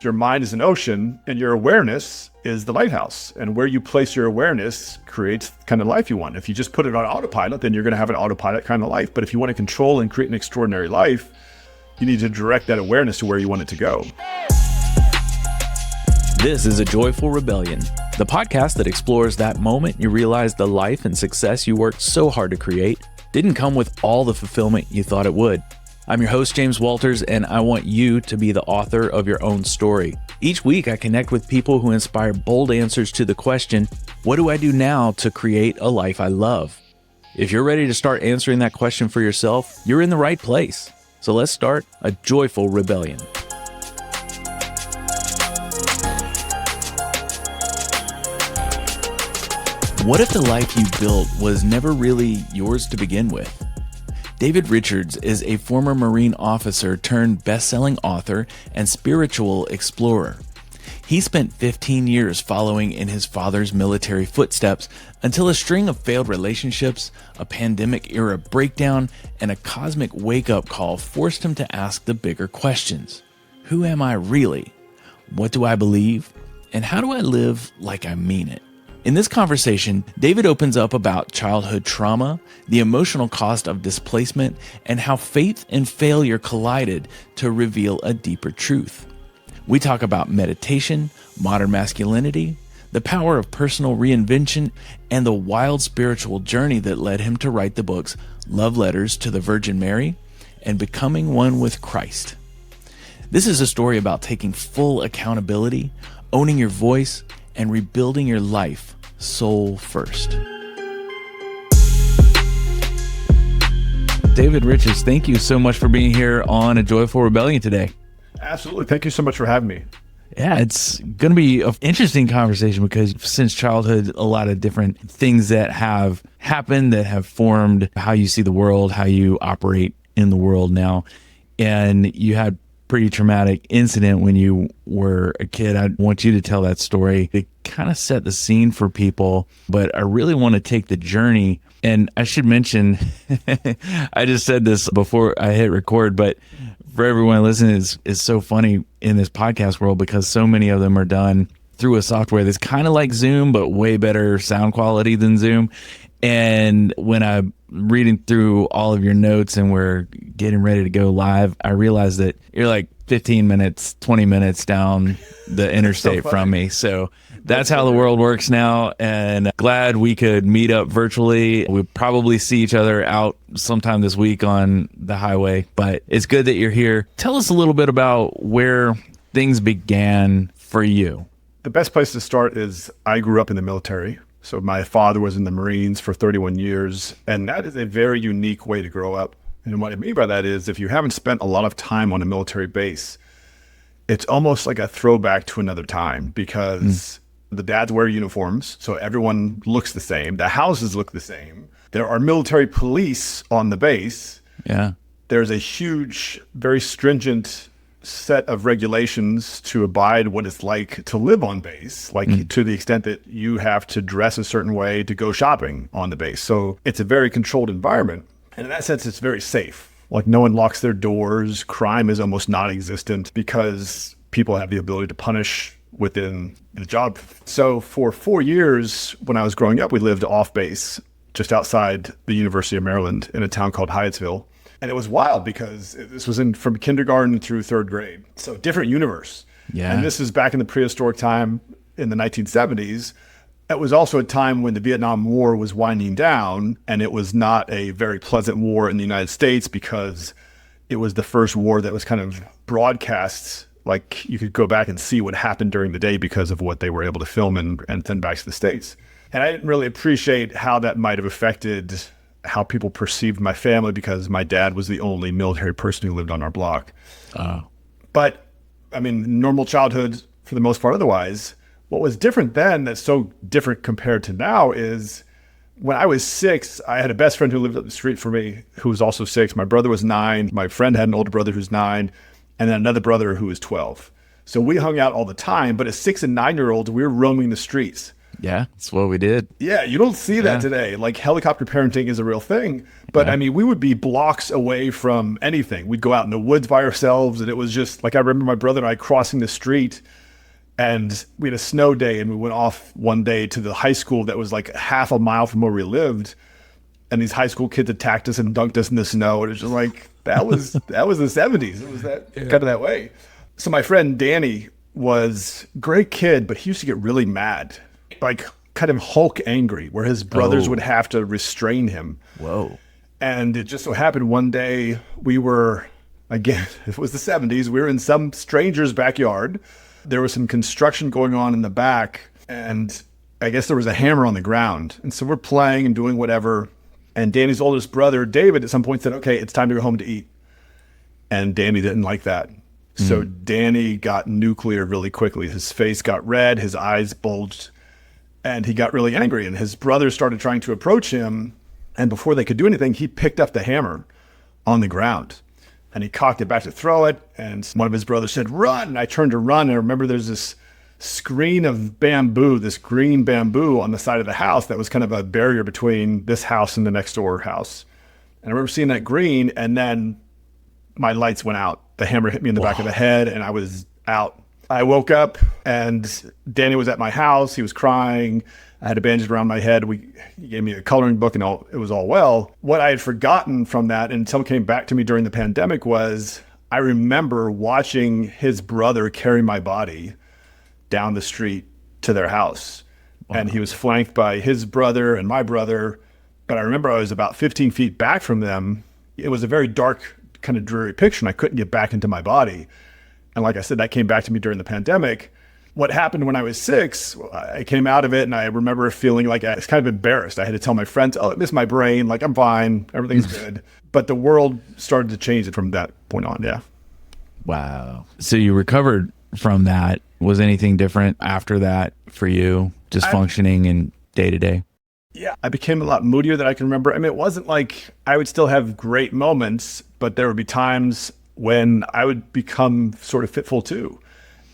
Your mind is an ocean and your awareness is the lighthouse. And where you place your awareness creates the kind of life you want. If you just put it on autopilot, then you're going to have an autopilot kind of life. But if you want to control and create an extraordinary life, you need to direct that awareness to where you want it to go. This is A Joyful Rebellion, the podcast that explores that moment you realize the life and success you worked so hard to create didn't come with all the fulfillment you thought it would. I'm your host, James Walters, and I want you to be the author of your own story. Each week, I connect with people who inspire bold answers to the question, what do I do now to create a life I love? If you're ready to start answering that question for yourself, you're in the right place. So let's start a joyful rebellion. What if the life you built was never really yours to begin with? David Richards is a former Marine officer turned best-selling author and spiritual explorer. He spent 15 years following in his father's military footsteps until a string of failed relationships, a pandemic-era breakdown, and a cosmic wake-up call forced him to ask the bigger questions. Who am I really? What do I believe? And how do I live like I mean it? In this conversation, David opens up about childhood trauma, the emotional cost of displacement, and how faith and failure collided to reveal a deeper truth. We talk about meditation, modern masculinity, the power of personal reinvention, and the wild spiritual journey that led him to write the books Love Letters to the Virgin Mary and Becoming One with Christ. This is a story about taking full accountability, owning your voice, and rebuilding your life soul first. David Richards, thank you so much for being here on A Joyful Rebellion today. Absolutely. Thank you so much for having me. Yeah, it's going to be an interesting conversation because since childhood, a lot of different things that have happened that have formed how you see the world, how you operate in the world now. And you had pretty traumatic incident when you were a kid. I want you to tell that story to kind of set the scene for people, but I really want to take the journey. And I should mention, I just said this before I hit record, but for everyone listening, it's so funny in this podcast world because so many of them are done through a software that's kind of like Zoom, but way better sound quality than Zoom. And when I'm reading through all of your notes and we're getting ready to go live, I realized that you're like 15 minutes, 20 minutes down the interstate from me. So that's how the world works now. And glad we could meet up virtually. We'll probably see each other out sometime this week on the highway, but it's good that you're here. Tell us a little bit about where things began for you. The best place to start is I grew up in the military. So my father was in the Marines for 31 years, and that is a very unique way to grow up. And what I mean by that is if you haven't spent a lot of time on a military base, it's almost like a throwback to another time because the dads wear uniforms, so everyone looks the same. The houses look the same. There are military police on the base. Yeah. There's a huge, very stringent set of regulations to abide what it's like to live on base, like to the extent that you have to dress a certain way to go shopping on the base. So it's a very controlled environment. And in that sense, it's very safe. Like no one locks their doors. Crime is almost non-existent because people have the ability to punish within the job. So for 4 years, when I was growing up, we lived off base just outside the University of Maryland in a town called Hyattsville. And it was wild because this was from kindergarten through third grade. So different universe. Yeah. And this is back in the prehistoric time in the 1970s. It was also a time when the Vietnam War was winding down, and it was not a very pleasant war in the United States because it was the first war that was kind of broadcast. Like you could go back and see what happened during the day because of what they were able to film and send back to the States. And I didn't really appreciate how that might have affected how people perceived my family because my dad was the only military person who lived on our block. But I mean, normal childhood for the most part otherwise. What was different then that's so different compared to now is when I was 6, I had a best friend who lived up the street from me who was also 6. My brother was 9. My friend had an older brother who's 9 and then another brother who was 12. So we hung out all the time, but as 6 and 9-year-olds, we were roaming the streets. Yeah, that's what we did. Yeah, you don't see that today. Like helicopter parenting is a real thing. But I mean, we would be blocks away from anything. We'd go out in the woods by ourselves. And it was just like, I remember my brother and I crossing the street, and we had a snow day, and we went off one day to the high school that was like half a mile from where we lived. And these high school kids attacked us and dunked us in the snow. And it was just like, that was the 70s. It was that kind of that way. So my friend Danny was a great kid, but he used to get really mad, like kind of Hulk angry, where his brothers would have to restrain him. Whoa. And it just so happened one day we were, again, it was the 70s. We were in some stranger's backyard. There was some construction going on in the back, and I guess there was a hammer on the ground. And so we're playing and doing whatever. And Danny's oldest brother, David, at some point said, okay, it's time to go home to eat. And Danny didn't like that. So Danny got nuclear really quickly. His face got red, his eyes bulged, and he got really angry. And his brothers started trying to approach him. And before they could do anything, he picked up the hammer on the ground and he cocked it back to throw it. And one of his brothers said, run. And I turned to run. And I remember there's this screen of bamboo, this green bamboo on the side of the house that was kind of a barrier between this house and the next door house. And I remember seeing that green, and then my lights went out. The hammer hit me in the back of the head, and I was out. I woke up, and Danny was at my house. He was crying. I had a bandage around my head. He gave me a coloring book, and it was all well. What I had forgotten from that, until it came back to me during the pandemic, was I remember watching his brother carry my body down the street to their house. Wow. And he was flanked by his brother and my brother. But I remember I was about 15 feet back from them. It was a very dark, kind of dreary picture, and I couldn't get back into my body. And like I said, that came back to me during the pandemic. What happened when I was 6, I came out of it, and I remember feeling like I was kind of embarrassed. I had to tell my friends, oh, it missed my brain. Like, I'm fine. Everything's good. But the world started to change it from that point on. Yeah. Wow. So you recovered from that. Was anything different after that for you, just functioning in day to day? Yeah, I became a lot moodier than I can remember. I mean, it wasn't like I would still have great moments, but there would be times when I would become sort of fitful too.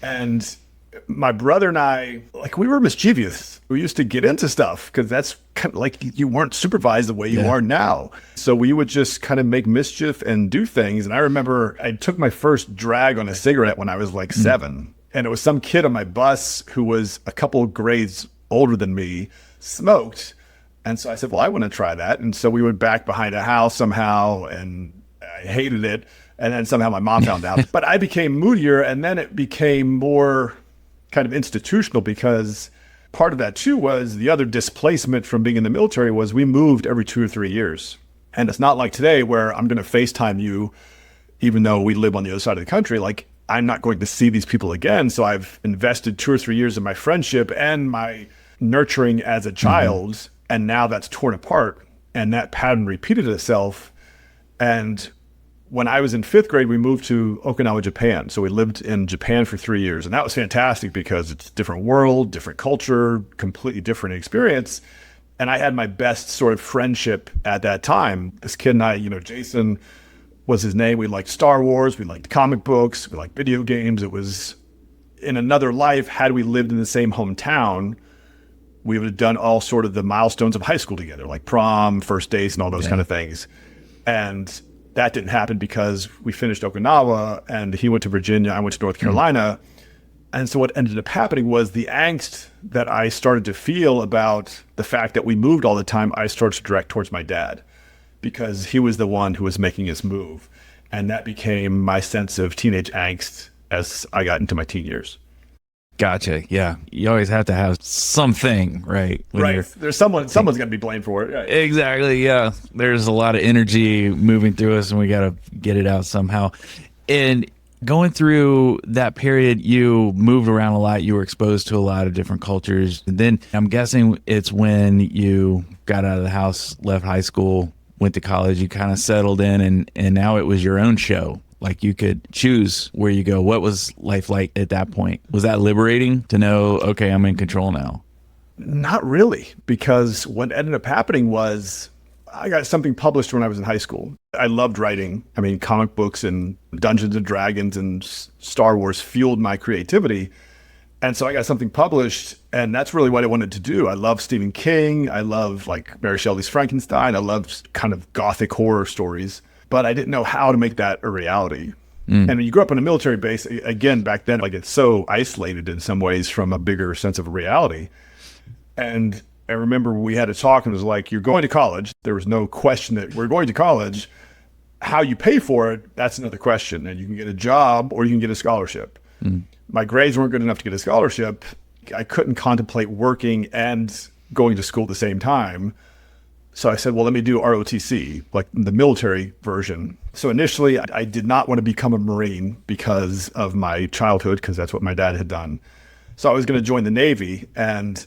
And my brother and I, like, we were mischievous. We used to get into stuff because that's kind of like, you weren't supervised the way you are now. So we would just kind of make mischief and do things. And I remember I took my first drag on a cigarette when I was like 7. And it was some kid on my bus who was a couple of grades older than me, smoked. And so I said, well, I want to try that. And so we went back behind a house somehow, and I hated it. And then somehow my mom found out. But I became moodier, and then it became more kind of institutional, because part of that too was the other displacement from being in the military was we moved every 2 or 3 years. And it's not like today where I'm going to FaceTime you, even though we live on the other side of the country. Like, I'm not going to see these people again. So I've invested 2 or 3 years of my friendship and my nurturing as a child. And now that's torn apart, and that pattern repeated itself. And when I was in 5th grade, we moved to Okinawa, Japan. So we lived in Japan for 3 years, and that was fantastic because it's a different world, different culture, completely different experience. And I had my best sort of friendship at that time. This kid and I, Jason was his name. We liked Star Wars. We liked comic books. We liked video games. It was in another life. Had we lived in the same hometown, we would have done all sort of the milestones of high school together, like prom, first dates, and all those kind of things. And that didn't happen because we finished Okinawa, and he went to Virginia. I went to North Carolina. And so what ended up happening was the angst that I started to feel about the fact that we moved all the time, I started to direct towards my dad, because he was the one who was making his move. And that became my sense of teenage angst as I got into my teen years. Gotcha. Yeah. You always have to have something, right? Right. There's someone's got to be blamed for it. Right. Exactly. Yeah. There's a lot of energy moving through us, and we got to get it out somehow. And going through that period, you moved around a lot. You were exposed to a lot of different cultures. And then I'm guessing it's when you got out of the house, left high school, went to college, you kind of settled in, and now it was your own show. Like, you could choose where you go. What was life like at that point? Was that liberating to know, okay, I'm in control now? Not really, because what ended up happening was I got something published when I was in high school. I loved writing. I mean, comic books and Dungeons and Dragons and Star Wars fueled my creativity. And so I got something published, and that's really what I wanted to do. I love Stephen King. I love like Mary Shelley's Frankenstein. I love kind of gothic horror stories, but I didn't know how to make that a reality. And when you grew up on a military base, again, back then, like it's so isolated in some ways from a bigger sense of reality. And I remember we had a talk and it was like, you're going to college. There was no question that we're going to college. How you pay for it, that's another question. And you can get a job or you can get a scholarship. My grades weren't good enough to get a scholarship. I couldn't contemplate working and going to school at the same time. So I said, well, let me do ROTC, like the military version. So initially, I did not want to become a Marine because of my childhood, because that's what my dad had done. So I was going to join the Navy. And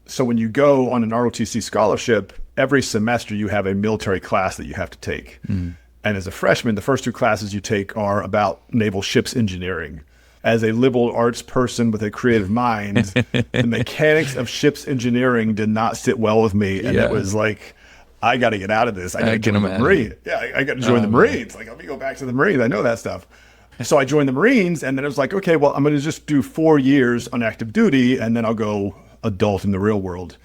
so when you go on an ROTC scholarship, every semester you have a military class that you have to take. And as a freshman, the first two classes you take are about naval ships engineering. As a liberal arts person with a creative mind, the mechanics of ships engineering did not sit well with me. And it was like, I got to get out of this. I got to join the Marines. Yeah, I got to join the Marines. Like, let me go back to the Marines. I know that stuff. So I joined the Marines, and then it was like, okay, well, I'm going to just do 4 years on active duty, and then I'll go adult in the real world.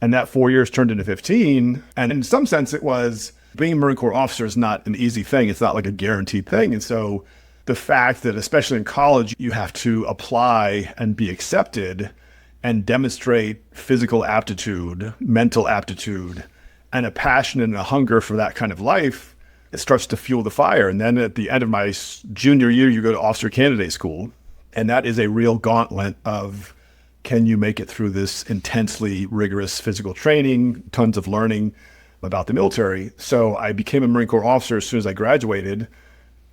And that 4 years turned into 15. And in some sense, it was being a Marine Corps officer is not an easy thing. It's not like a guaranteed thing. And so the fact that, especially in college, you have to apply and be accepted and demonstrate physical aptitude, mental aptitude, and a passion and a hunger for that kind of life, it starts to fuel the fire. And then at the end of my junior year, you go to officer candidate school. And that is a real gauntlet of, can you make it through this intensely rigorous physical training, tons of learning about the military? So I became a Marine Corps officer as soon as I graduated.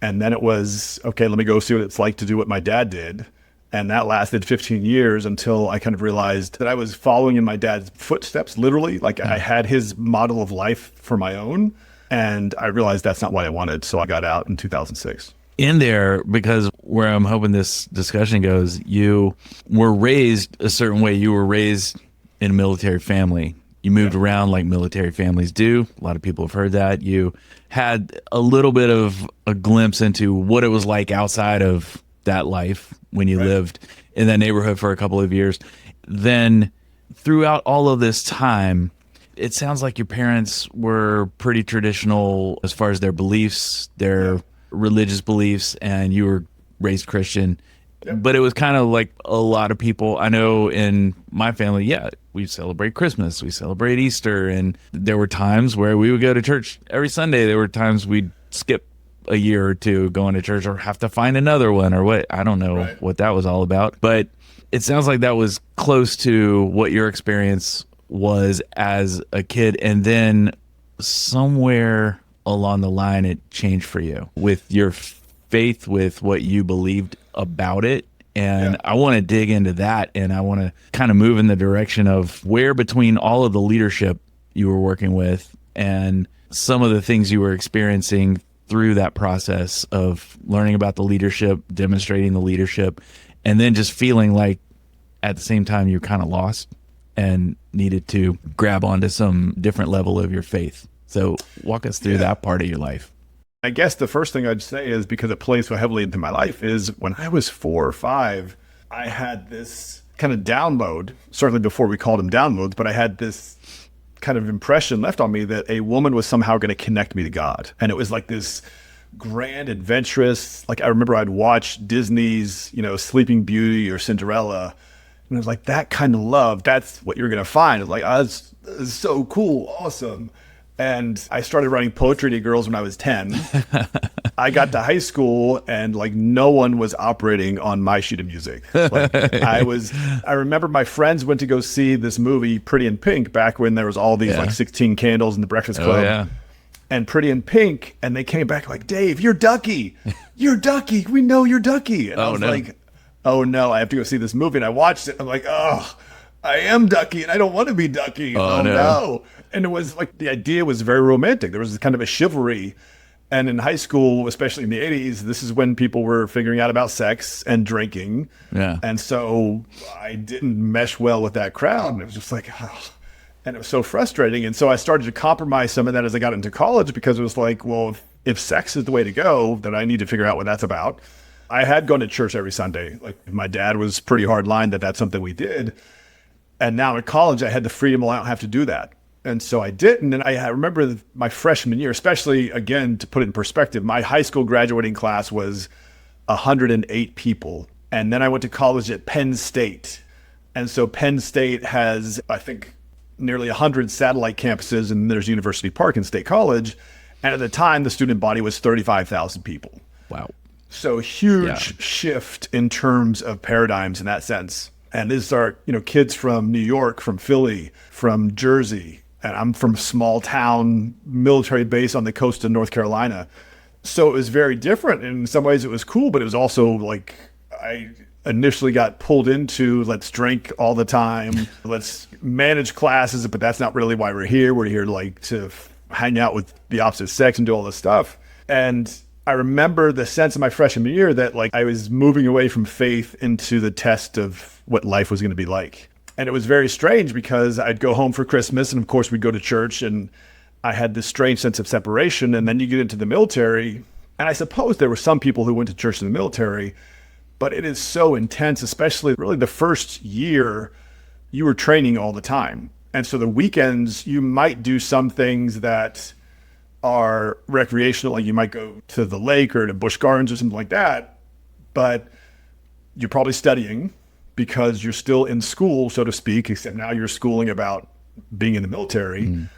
And then it was, okay, let me go see what it's like to do what my dad did. And that lasted 15 years until I kind of realized that I was following in my dad's footsteps, literally. Like I had his model of life for my own. And I realized that's not what I wanted. So I got out in 2006. In there, because where I'm hoping this discussion goes, you were raised a certain way. You were raised in a military family. You moved around like military families do. A lot of people have heard that. You had a little bit of a glimpse into what it was like outside of that life when you lived in that neighborhood for a couple of years. Then throughout all of this time, it sounds like your parents were pretty traditional as far as their beliefs, their religious beliefs, and you were raised Christian. But it was kind of like a lot of people I know in my family. We celebrate Christmas, we celebrate Easter, and there were times where we would go to church every Sunday. There were times we'd skip a year or two going to church or have to find another one or what. I don't know what that was all about. But it sounds like that was close to what your experience was as a kid. And then somewhere along the line, it changed for you with your faith, with what you believed about it. And I want to dig into that, and I want to kind of move in the direction of where between all of the leadership you were working with and some of the things you were experiencing through that process of learning about the leadership, demonstrating the leadership, and then just feeling like at the same time you're kind of lost and needed to grab onto some different level of your faith. So walk us through that part of your life. I guess the first thing I'd say is, because it plays so heavily into my life, is when I was 4 or 5, I had this kind of download, certainly before we called them downloads, but I had this kind of impression left on me that a woman was somehow going to connect me to God. And it was like this grand, adventurous, like I remember I'd watch Disney's, Sleeping Beauty or Cinderella. And it was like, that kind of love, that's what you're going to find. It's like, this is so cool, awesome. And I started writing poetry to girls when I was 10. I got to high school and like no one was operating on my sheet of music. I remember my friends went to go see this movie, Pretty in Pink, back when there was all these like 16 candles in the Breakfast Club. And Pretty in Pink. And they came back like, Dave, you're Ducky. You're Ducky. We know you're Ducky. And I was like, oh no, I have to go see this movie. And I watched it. I'm like, oh, I am Ducky and I don't want to be Ducky. Oh no. And it was like, the idea was very romantic. There was kind of a chivalry. And in high school, especially in the 80s, this is when people were figuring out about sex and drinking. And so I didn't mesh well with that crowd. And it was just like, and it was so frustrating. And so I started to compromise some of that as I got into college, because it was like, well, if sex is the way to go, then I need to figure out what that's about. I had gone to church every Sunday. Like my dad was pretty hard line that that's something we did. And now at college, I had the freedom. Well, I don't have to do that. And so I didn't. And I remember my freshman year, especially, again, to put it in perspective, my high school graduating class was 108 people. And then I went to college at Penn State. And so Penn State has, I think, nearly 100 satellite campuses, and there's University Park in State College. And at the time, the student body was 35,000 people. Wow. So huge shift in terms of paradigms in that sense. And these are, kids from New York, from Philly, from Jersey, and I'm from a small town military base on the coast of North Carolina. So it was very different. In some ways it was cool, but it was also like I initially got pulled into let's drink all the time, let's manage classes, but that's not really why we're here. We're here like to hang out with the opposite sex and do all this stuff. And I remember the sense of my freshman year that like I was moving away from faith into the test of what life was going to be like. And it was very strange because I'd go home for Christmas and of course we'd go to church, and I had this strange sense of separation. And then you get into the military, and I suppose there were some people who went to church in the military, but it is so intense, especially really the first year you were training all the time. And so the weekends you might do some things that are recreational, like you might go to the lake or to Busch Gardens or something like that, but you're probably studying because you're still in school, so to speak, except now you're schooling about being in the military.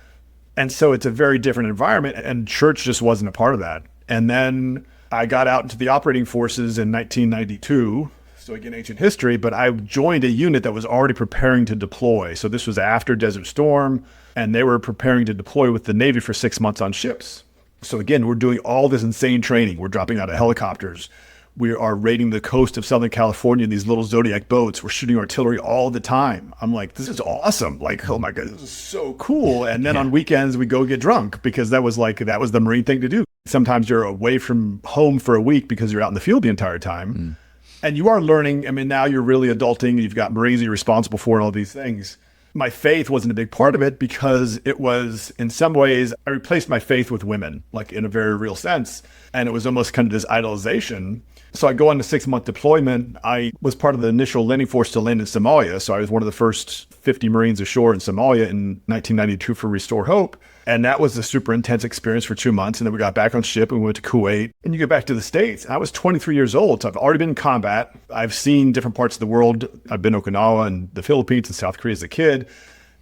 And so it's a very different environment, and church just wasn't a part of that. And then I got out into the operating forces in 1992. So again, ancient history, but I joined a unit that was already preparing to deploy. So this was after Desert Storm, and they were preparing to deploy with the Navy for 6 months on ships. So again, we're doing all this insane training. We're dropping out of helicopters. We are raiding the coast of Southern California in these little Zodiac boats. We're shooting artillery all the time. I'm like, this is awesome. Like, oh my God, this is so cool. And then on weekends, we go get drunk because that was the Marine thing to do. Sometimes you're away from home for a week because you're out in the field the entire time. And you are learning. I mean, now you're really adulting. You've got Marines you're responsible for and all these things. My faith wasn't a big part of it because it was, in some ways, I replaced my faith with women, like in a very real sense. And it was almost kind of this idolization. So I go on a 6-month deployment. I was part of the initial landing force to land in Somalia. So I was one of the first 50 Marines ashore in Somalia in 1992 for Restore Hope. And that was a super intense experience for 2 months. And then we got back on ship and we went to Kuwait. And you get back to the States. I was 23 years old. So I've already been in combat. I've seen different parts of the world. I've been to Okinawa and the Philippines and South Korea as a kid.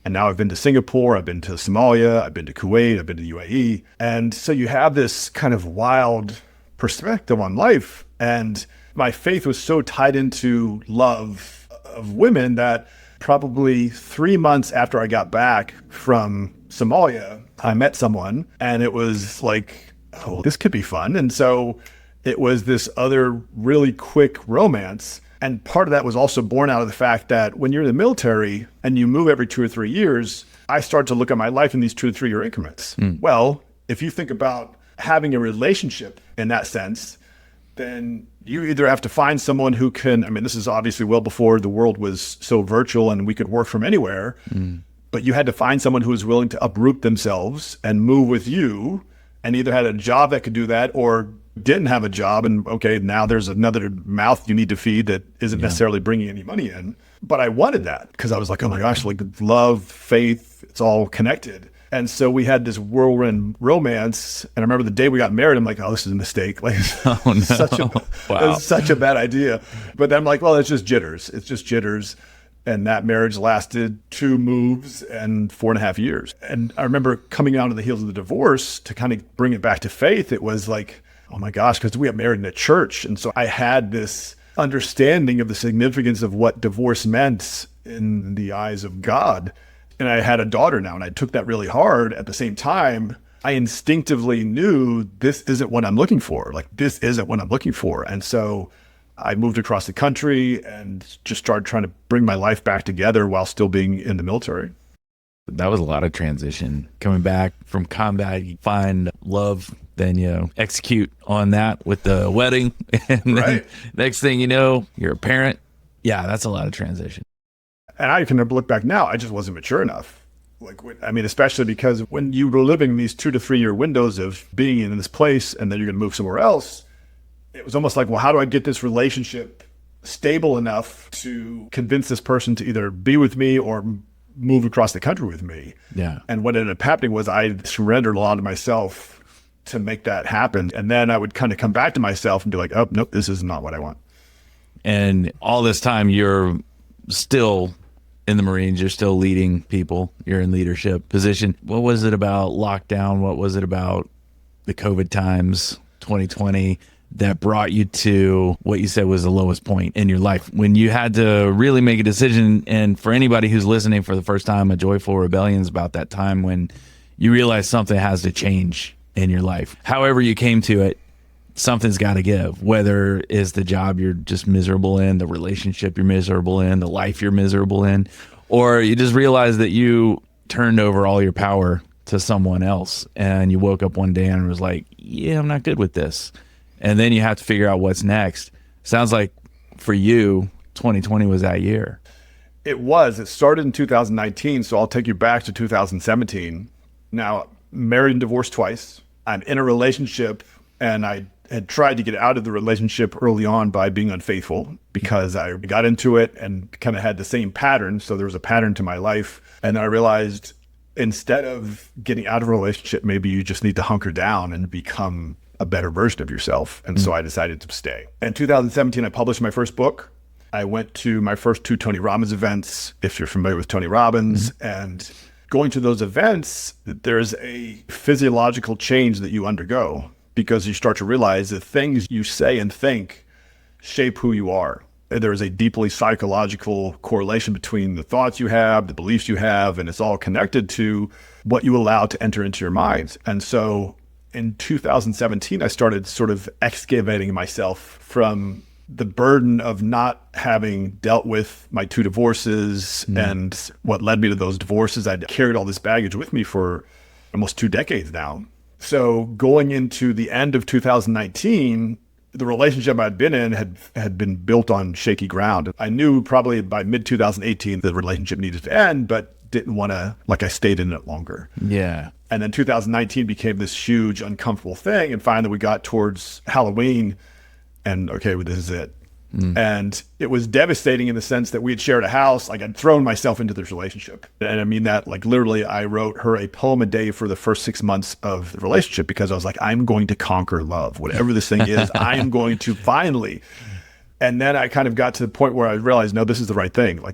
And now I've been to Singapore. I've been to Somalia. I've been to Kuwait. I've been to the UAE. And so you have this kind of wild perspective on life. And my faith was so tied into love of women that probably 3 months after I got back from Somalia, I met someone and it was like, oh, this could be fun. And so it was this other really quick romance. And part of that was also born out of the fact that when you're in the military and you move every 2 or 3 years, I started to look at my life in these 2 to 3 year increments. Well, if you think about having a relationship in that sense, then you either have to find someone who can, I mean, this is obviously well before the world was so virtual and we could work from anywhere, but you had to find someone who was willing to uproot themselves and move with you and either had a job that could do that or didn't have a job. And okay, now there's another mouth you need to feed that isn't necessarily bringing any money in. But I wanted that because I was like, oh my gosh, like love, faith, it's all connected. And so we had this whirlwind romance. And I remember the day we got married, I'm like, oh, this is a mistake. Like, oh, no. It's such a bad idea. But then I'm like, well, it's just jitters. It's just jitters. And that marriage lasted 2 moves and 4.5 years. And I remember coming out of the heels of the divorce to kind of bring it back to faith. It was like, oh my gosh, because we got married in a church. And so I had this understanding of the significance of what divorce meant in the eyes of God. And I had a daughter now, and I took that really hard. At the same time, I instinctively knew this isn't what I'm looking for. Like, this isn't what I'm looking for. And so I moved across the country and just started trying to bring my life back together while still being in the military. That was a lot of transition. Coming back from combat, you find love, then you execute on that with the wedding. And then next thing you know, you're a parent. Yeah, that's a lot of transition. And I can look back now, I just wasn't mature enough. Like, I mean, especially because when you were living these 2 to 3 year windows of being in this place and then you're going to move somewhere else, it was almost like, well, how do I get this relationship stable enough to convince this person to either be with me or move across the country with me? Yeah. And what ended up happening was I surrendered a lot of myself to make that happen. And then I would kind of come back to myself and be like, oh, nope, this is not what I want. And all this time you're still in the Marines, you're still leading people, you're in leadership position. What was it about lockdown? What was it about the COVID times, 2020, that brought you to what you said was the lowest point in your life when you had to really make a decision? And for anybody who's listening for the first time, a joyful rebellion is about that time when you realize something has to change in your life. However you came to it, something's got to give, whether it's the job you're just miserable in, the relationship you're miserable in, the life you're miserable in, or you just realize that you turned over all your power to someone else and you woke up one day and was like, yeah, I'm not good with this. And then you have to figure out what's next. Sounds like for you, 2020 was that year. It was. It started in 2019, so I'll take you back to 2017. Now, married and divorced twice. I'm in a relationship, and I had tried to get out of the relationship early on by being unfaithful because I got into it and kind of had the same pattern. So there was a pattern to my life. And then I realized instead of getting out of a relationship, maybe you just need to hunker down and become a better version of yourself. And so I decided to stay. In 2017, I published my first book. I went to my first 2 Tony Robbins events, if you're familiar with Tony Robbins. And going to those events, there's a physiological change that you undergo because you start to realize the things you say and think shape who you are. There is a deeply psychological correlation between the thoughts you have, the beliefs you have, and it's all connected to what you allow to enter into your mind. And so in 2017, I started sort of excavating myself from the burden of not having dealt with my 2 divorces and what led me to those divorces. I'd carried all this baggage with me for almost 2 decades now. So going into the end of 2019, the relationship I'd been in had been built on shaky ground. I knew probably by mid-2018 the relationship needed to end, but didn't want to, I stayed in it longer. Yeah. And then 2019 became this huge, uncomfortable thing. And finally we got towards Halloween and okay, well, this is it. And it was devastating in the sense that we had shared a house. Like I'd thrown myself into this relationship. And I mean that literally I wrote her a poem a day for the first 6 months of the relationship because I was like, I'm going to conquer love. Whatever this thing is, I am going to finally. And then I kind of got to the point where I realized, no, this is the right thing.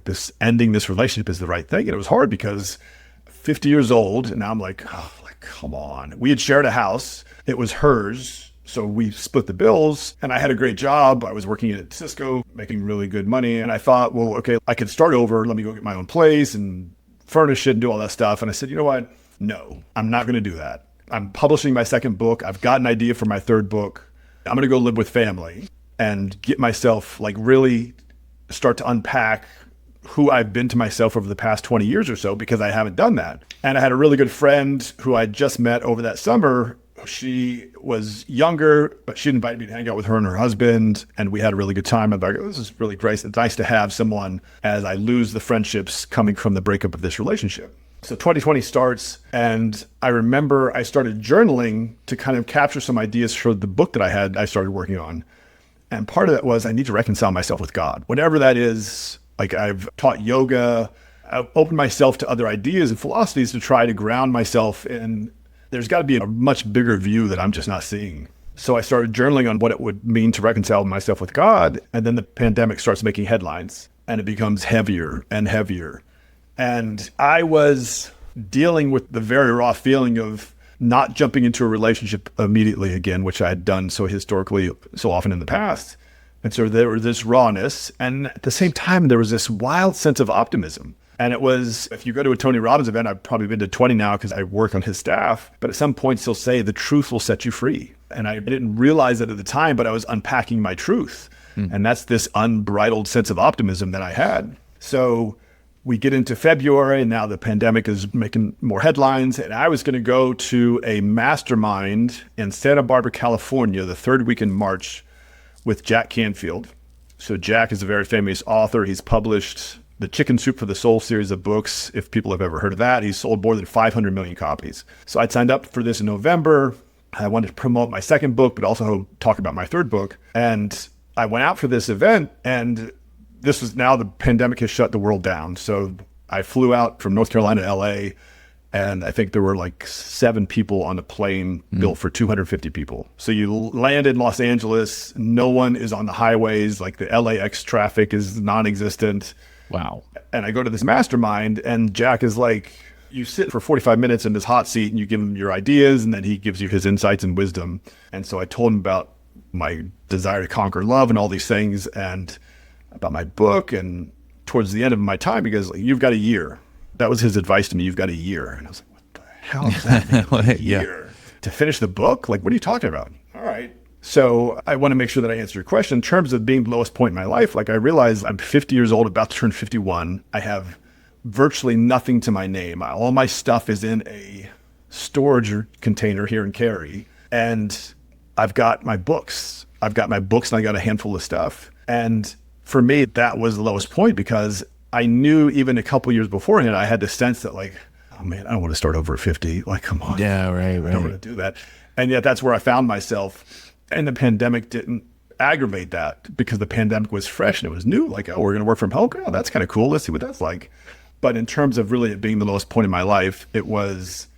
Ending this relationship is the right thing. And it was hard because 50 years old. And now I'm like, oh, come on. We had shared a house. It was hers. So we split the bills and I had a great job. I was working at Cisco, making really good money. And I thought, well, okay, I could start over. Let me go get my own place and furnish it and do all that stuff. And I said, you know what? No, I'm not going to do that. I'm publishing my second book. I've got an idea for my third book. I'm going to go live with family and get myself really start to unpack who I've been to myself over the past 20 years or so because I haven't done that. And I had a really good friend who I just met over that summer. She was younger, but she invited me to hang out with her and her husband, and we had a really good time. I'm like, oh, this is really great. It's nice to have someone as I lose the friendships coming from the breakup of this relationship. So 2020 starts, and I remember I started journaling to kind of capture some ideas for the book that I started working on. And part of that was I need to reconcile myself with God, whatever that is. I've taught yoga. I've opened myself to other ideas and philosophies to try to ground myself in there's got to be a much bigger view that I'm just not seeing. So I started journaling on what it would mean to reconcile myself with God. And then the pandemic starts making headlines and it becomes heavier and heavier. And I was dealing with the very raw feeling of not jumping into a relationship immediately again, which I had done so historically, so often in the past. And so there was this rawness. And at the same time, there was this wild sense of optimism. And it was, if you go to a Tony Robbins event, I've probably been to 20 now because I work on his staff, but at some points he'll say the truth will set you free. And I didn't realize it at the time, but I was unpacking my truth. And that's this unbridled sense of optimism that I had. So we get into February and now the pandemic is making more headlines. And I was going to go to a mastermind in Santa Barbara, California, the third week in March with Jack Canfield. So Jack is a very famous author. He's published the Chicken Soup for the Soul series of books, if people have ever heard of that. He's sold more than 500 million copies. So I'd signed up for this in November. I wanted to promote my second book, but also talk about my third book. And I went out for this event, and this was now the pandemic has shut the world down. So I flew out from North Carolina to LA, and I think there were like 7 people on the plane built for 250 people. So you land in Los Angeles, no one is on the highways, like the LAX traffic is non-existent. Wow. And I go to this mastermind, and Jack is like, you sit for 45 minutes in this hot seat and you give him your ideas, and then he gives you his insights and wisdom. And so I told him about my desire to conquer love and all these things, and about my book. And towards the end of my time, he goes, like, you've got a year. That was his advice to me. You've got a year. And I was like, what the hell is that? Year to finish the book? Like, what are you talking about? All right. So I want to make sure that I answer your question. In terms of being the lowest point in my life, like I realize I'm 50 years old, about to turn 51. I have virtually nothing to my name. All my stuff is in a storage container here in Cary. And I've got my books. And I got a handful of stuff. And for me, that was the lowest point, because I knew even a couple years beforehand, I had the sense that like, oh man, I don't want to start over at 50. Like, come on. Yeah, right. I don't want to do that. And yet that's where I found myself. And the pandemic didn't aggravate that, because the pandemic was fresh and it was new. Like, oh, we're going to work from home. Oh, that's kind of cool. Let's see what that's like. But in terms of really it being the lowest point in my life, it was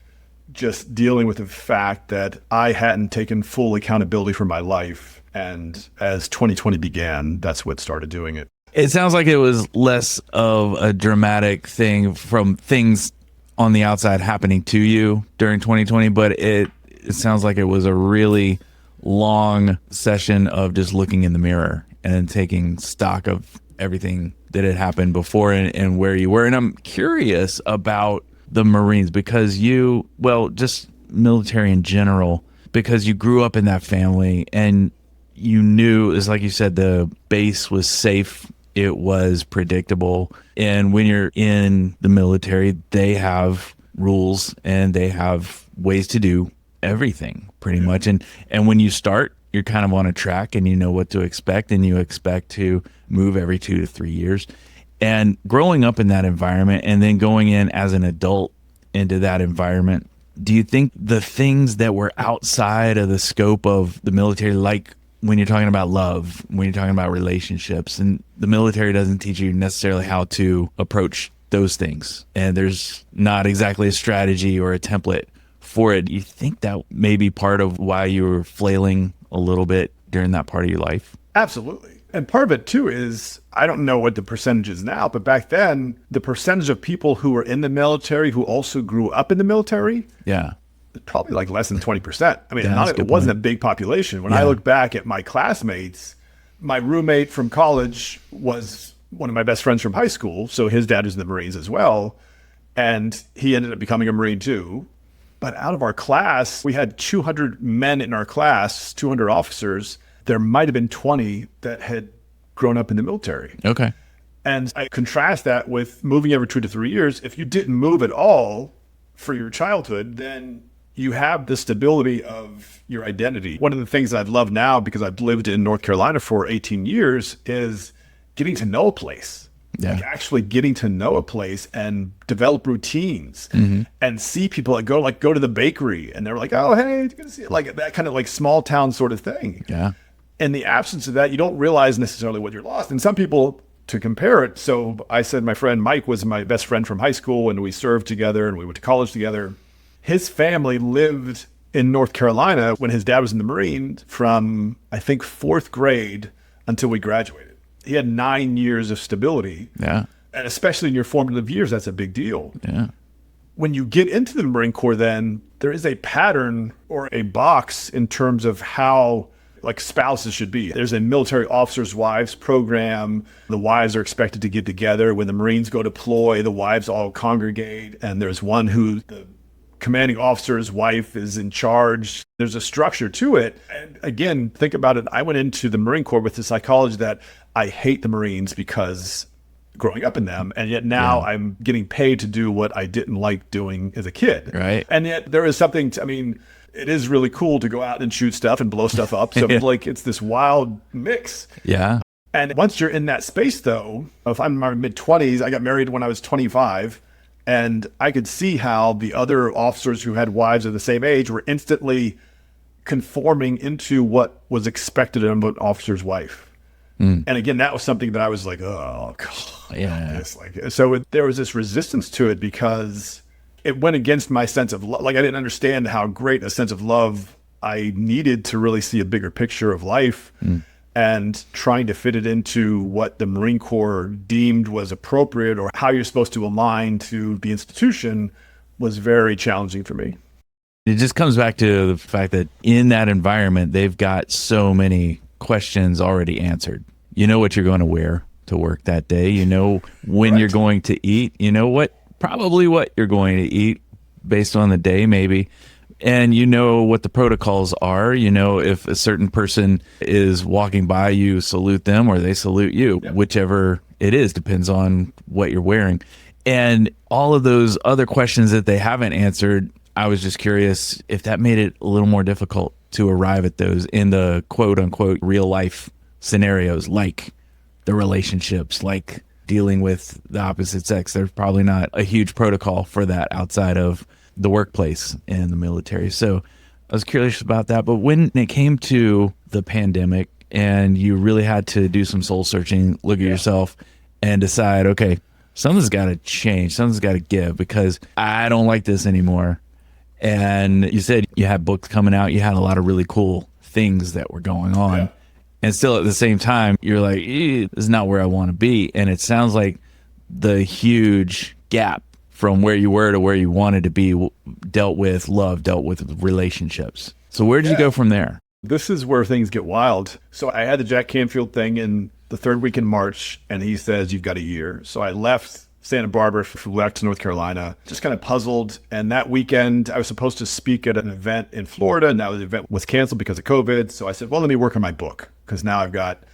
just dealing with the fact that I hadn't taken full accountability for my life. And as 2020 began, that's what started doing it. It sounds like it was less of a dramatic thing from things on the outside happening to you during 2020, but it sounds like it was a really long session of just looking in the mirror and taking stock of everything that had happened before and where you were. And I'm curious about the Marines, because just military in general, because you grew up in that family and you knew, it's like you said, the base was safe. It was predictable. And when you're in the military, they have rules and they have ways to do everything pretty much. And when you start, you're kind of on a track and you know what to expect, and you expect to move every 2 to 3 years. And growing up in that environment and then going in as an adult into that environment, do you think the things that were outside of the scope of the military, like when you're talking about love, when you're talking about relationships, and the military doesn't teach you necessarily how to approach those things, and there's not exactly a strategy or a template for it, do you think that may be part of why you were flailing a little bit during that part of your life? Absolutely. And part of it too is, I don't know what the percentage is now, but back then, the percentage of people who were in the military who also grew up in the military, probably like less than 20%. I mean, it wasn't a big population. When I look back at my classmates, my roommate from college was one of my best friends from high school. So his dad was in the Marines as well. And he ended up becoming a Marine too. But out of our class, we had 200 men in our class, 200 officers. There might have been 20 that had grown up in the military. Okay. And I contrast that with moving every 2 to 3 years. If you didn't move at all for your childhood, then you have the stability of your identity. One of the things that I've loved now, because I've lived in North Carolina for 18 years, is getting to know a place. Like actually getting to know a place and develop routines and see people that go to the bakery and they're like, oh, hey, good to see you. Like that kind of like small town sort of thing. Yeah. In the absence of that, you don't realize necessarily what you're lost. And some people, to compare it, so I said my friend Mike was my best friend from high school, and we served together and we went to college together. His family lived in North Carolina when his dad was in the Marines from, I think, 4th grade until we graduated. He had 9 years of stability. Yeah. And especially in your formative years, that's a big deal. Yeah. When you get into the Marine Corps, then there is a pattern or a box in terms of how like spouses should be. There's a military officers' wives program. The wives are expected to get together. When the Marines go deploy, the wives all congregate. And there's one who the commanding officer's wife is in charge. There's a structure to it. And again, think about it. I went into the Marine Corps with the psychology that I hate the Marines because growing up in them, and yet now I'm getting paid to do what I didn't like doing as a kid. Right. And yet there is something, it is really cool to go out and shoot stuff and blow stuff up. So it's this wild mix. Yeah. And once you're in that space though, if I'm in my mid-20s, I got married when I was 25, and I could see how the other officers who had wives of the same age were instantly conforming into what was expected of an officer's wife. And again, that was something that I was like, oh, God. Yeah. There was this resistance to it because it went against my sense of love. Like, I didn't understand how great a sense of love I needed to really see a bigger picture of life. And trying to fit it into what the Marine Corps deemed was appropriate or how you're supposed to align to the institution was very challenging for me. It just comes back to the fact that in that environment, they've got so many questions already answered. You know what you're going to wear to work that day. You know when you're going to eat. You know probably what you're going to eat based on the day, maybe. And you know what the protocols are. You know, if a certain person is walking by, you salute them or they salute you, whichever it is, depends on what you're wearing. And all of those other questions that they haven't answered, I was just curious if that made it a little more difficult to arrive at those in the quote unquote real life scenarios, like the relationships, like dealing with the opposite sex. There's probably not a huge protocol for that outside of the workplace and the military. So I was curious about that. But when it came to the pandemic and you really had to do some soul searching, look at yourself and decide, okay, something's got to change. Something's got to give because I don't like this anymore. And you said you had books coming out. You had a lot of really cool things that were going on. Yeah. And still at the same time, you're like, this is not where I want to be. And it sounds like the huge gap from where you were to where you wanted to be dealt with love, dealt with relationships. So where did you go from there? This is where things get wild. So I had the Jack Canfield thing in the third week in March, and he says, you've got a year. So I left Santa Barbara, flew back to North Carolina, just kind of puzzled. And that weekend, I was supposed to speak at an event in Florida, and that event was canceled because of COVID. So I said, well, let me work on my book, because now I've got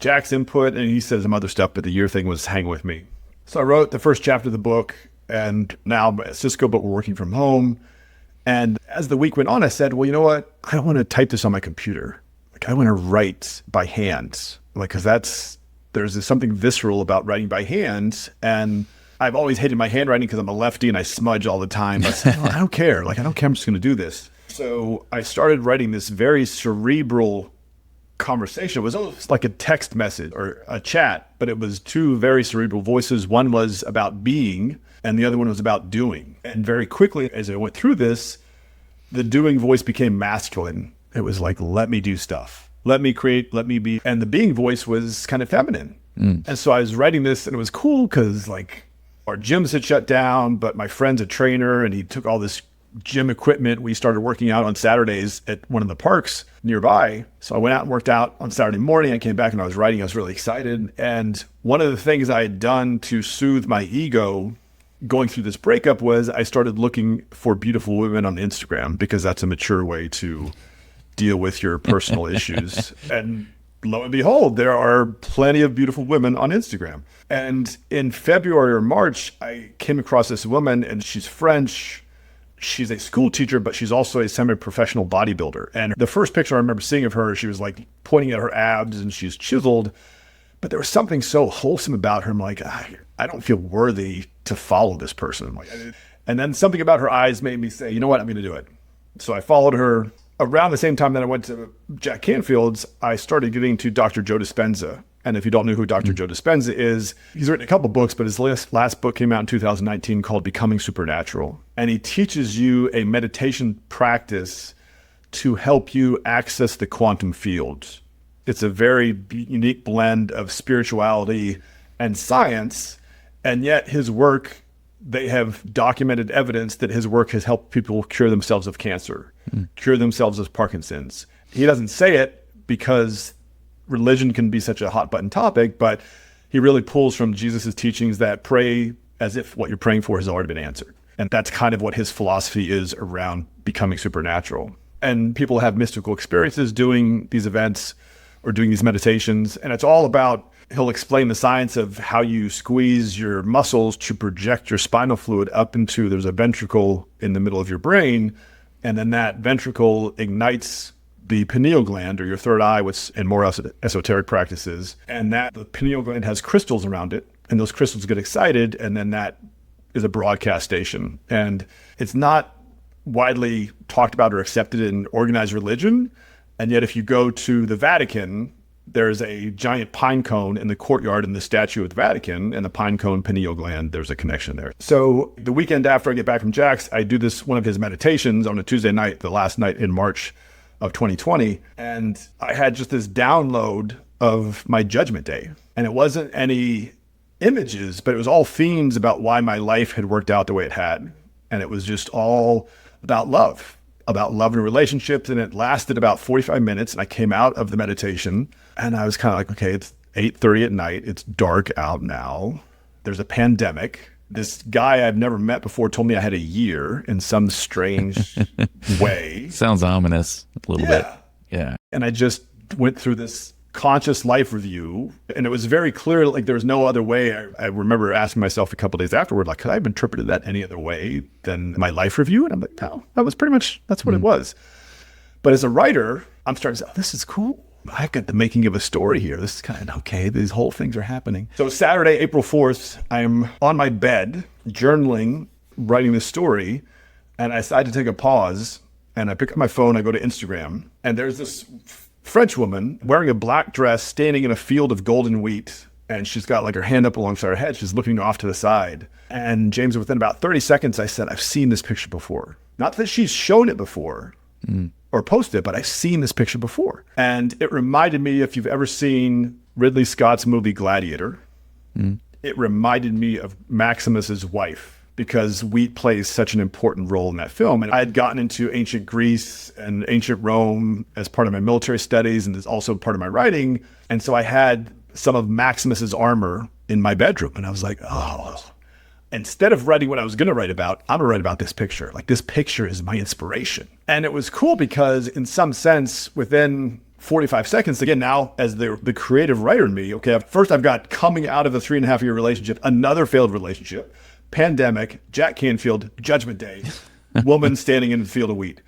Jack's input, and he says some other stuff, but the year thing was hanging with me. So I wrote the first chapter of the book, and now I'm at Cisco, but we're working from home. And as the week went on, I said, well, you know what? I don't want to type this on my computer. Like, I want to write by hand. Like, because there's something visceral about writing by hand. And I've always hated my handwriting because I'm a lefty and I smudge all the time. But I said, I don't care. Like, I don't care. I'm just going to do this. So I started writing this very cerebral conversation. It was almost like a text message or a chat, but it was two very cerebral voices. One was about being, and the other one was about doing. And very quickly, as I went through this, the doing voice became masculine. It was like, let me do stuff. Let me create, let me be. And the being voice was kind of feminine. And so I was writing this, and it was cool because, like, our gyms had shut down, but my friend's a trainer, and he took all this gym equipment. We started working out on Saturdays at one of the parks nearby. So I went out and worked out on Saturday morning. I came back and I was writing. I was really excited. And one of the things I had done to soothe my ego going through this breakup was I started looking for beautiful women on Instagram, because that's a mature way to deal with your personal issues. And lo and behold, there are plenty of beautiful women on Instagram. And in February or March, I came across this woman, and she's French. She's a school teacher, but she's also a semi-professional bodybuilder. And the first picture I remember seeing of her, she was like pointing at her abs and she's chiseled, but there was something so wholesome about her. I'm like, I don't feel worthy to follow this person. And then something about her eyes made me say, you know what, I'm going to do it. So I followed her. Around the same time that I went to Jack Canfield's, I started getting to Dr. Joe Dispenza. And if you don't know who Dr. Joe Dispenza is, he's written a couple books, but his last book came out in 2019 called Becoming Supernatural. And he teaches you a meditation practice to help you access the quantum field. It's a very unique blend of spirituality and science. And yet his work, they have documented evidence that his work has helped people cure themselves of cancer, cure themselves of Parkinson's. He doesn't say it because religion can be such a hot button topic, but he really pulls from Jesus's teachings that pray as if what you're praying for has already been answered. And that's kind of what his philosophy is around becoming supernatural. And people have mystical experiences doing these events or doing these meditations. And it's all about, he'll explain the science of how you squeeze your muscles to project your spinal fluid up into, there's a ventricle in the middle of your brain. And then that ventricle ignites the pineal gland, or your third eye, which in more esoteric practices, and that the pineal gland has crystals around it, and those crystals get excited, and then that is a broadcast station. And it's not widely talked about or accepted in organized religion. And yet if you go to the Vatican, there's a giant pine cone in the courtyard in the statue of the Vatican, and the pine cone pineal gland, there's a connection there. So the weekend after I get back from Jack's, I do one of his meditations on a Tuesday night, the last night in March of 2020. And I had just this download of my judgment day. And it wasn't any images, but it was all themes about why my life had worked out the way it had. And it was just all about love and relationships. And it lasted about 45 minutes. And I came out of the meditation and I was kind of like, okay, it's 8:30 at night. It's dark out now. There's a pandemic. This guy I've never met before told me I had a year in some strange way. Sounds ominous a little bit. Yeah. And I just went through this conscious life review, and it was very clear, like there was no other way. I remember asking myself a couple of days afterward, like, could I have interpreted that any other way than my life review? And I'm like, no, that was pretty much, that's what it was. But as a writer, I'm starting to say, oh, this is cool. I've got the making of a story here. This is kind of okay. These whole things are happening. So Saturday, April 4th, I'm on my bed, journaling, writing this story, and I decide to take a pause, and I pick up my phone, I go to Instagram, and there's this French woman wearing a black dress standing in a field of golden wheat, and she's got like her hand up alongside her head. She's looking off to the side. And James, within about 30 seconds, I said, I've seen this picture before. Not that she's shown it before or posted it, but I've seen this picture before. And it reminded me, if you've ever seen Ridley Scott's movie Gladiator, it reminded me of Maximus's wife, because wheat plays such an important role in that film. And I had gotten into ancient Greece and ancient Rome as part of my military studies, and it's also part of my writing. And so I had some of Maximus's armor in my bedroom. And I was like, oh, instead of writing what I was going to write about, I'm going to write about this picture. Like, this picture is my inspiration. And it was cool because in some sense, within 45 seconds, again, now as the creative writer in me, okay, first I've got coming out of a 3.5-year relationship, another failed relationship, pandemic, Jack Canfield, Judgment Day, woman standing in the field of wheat.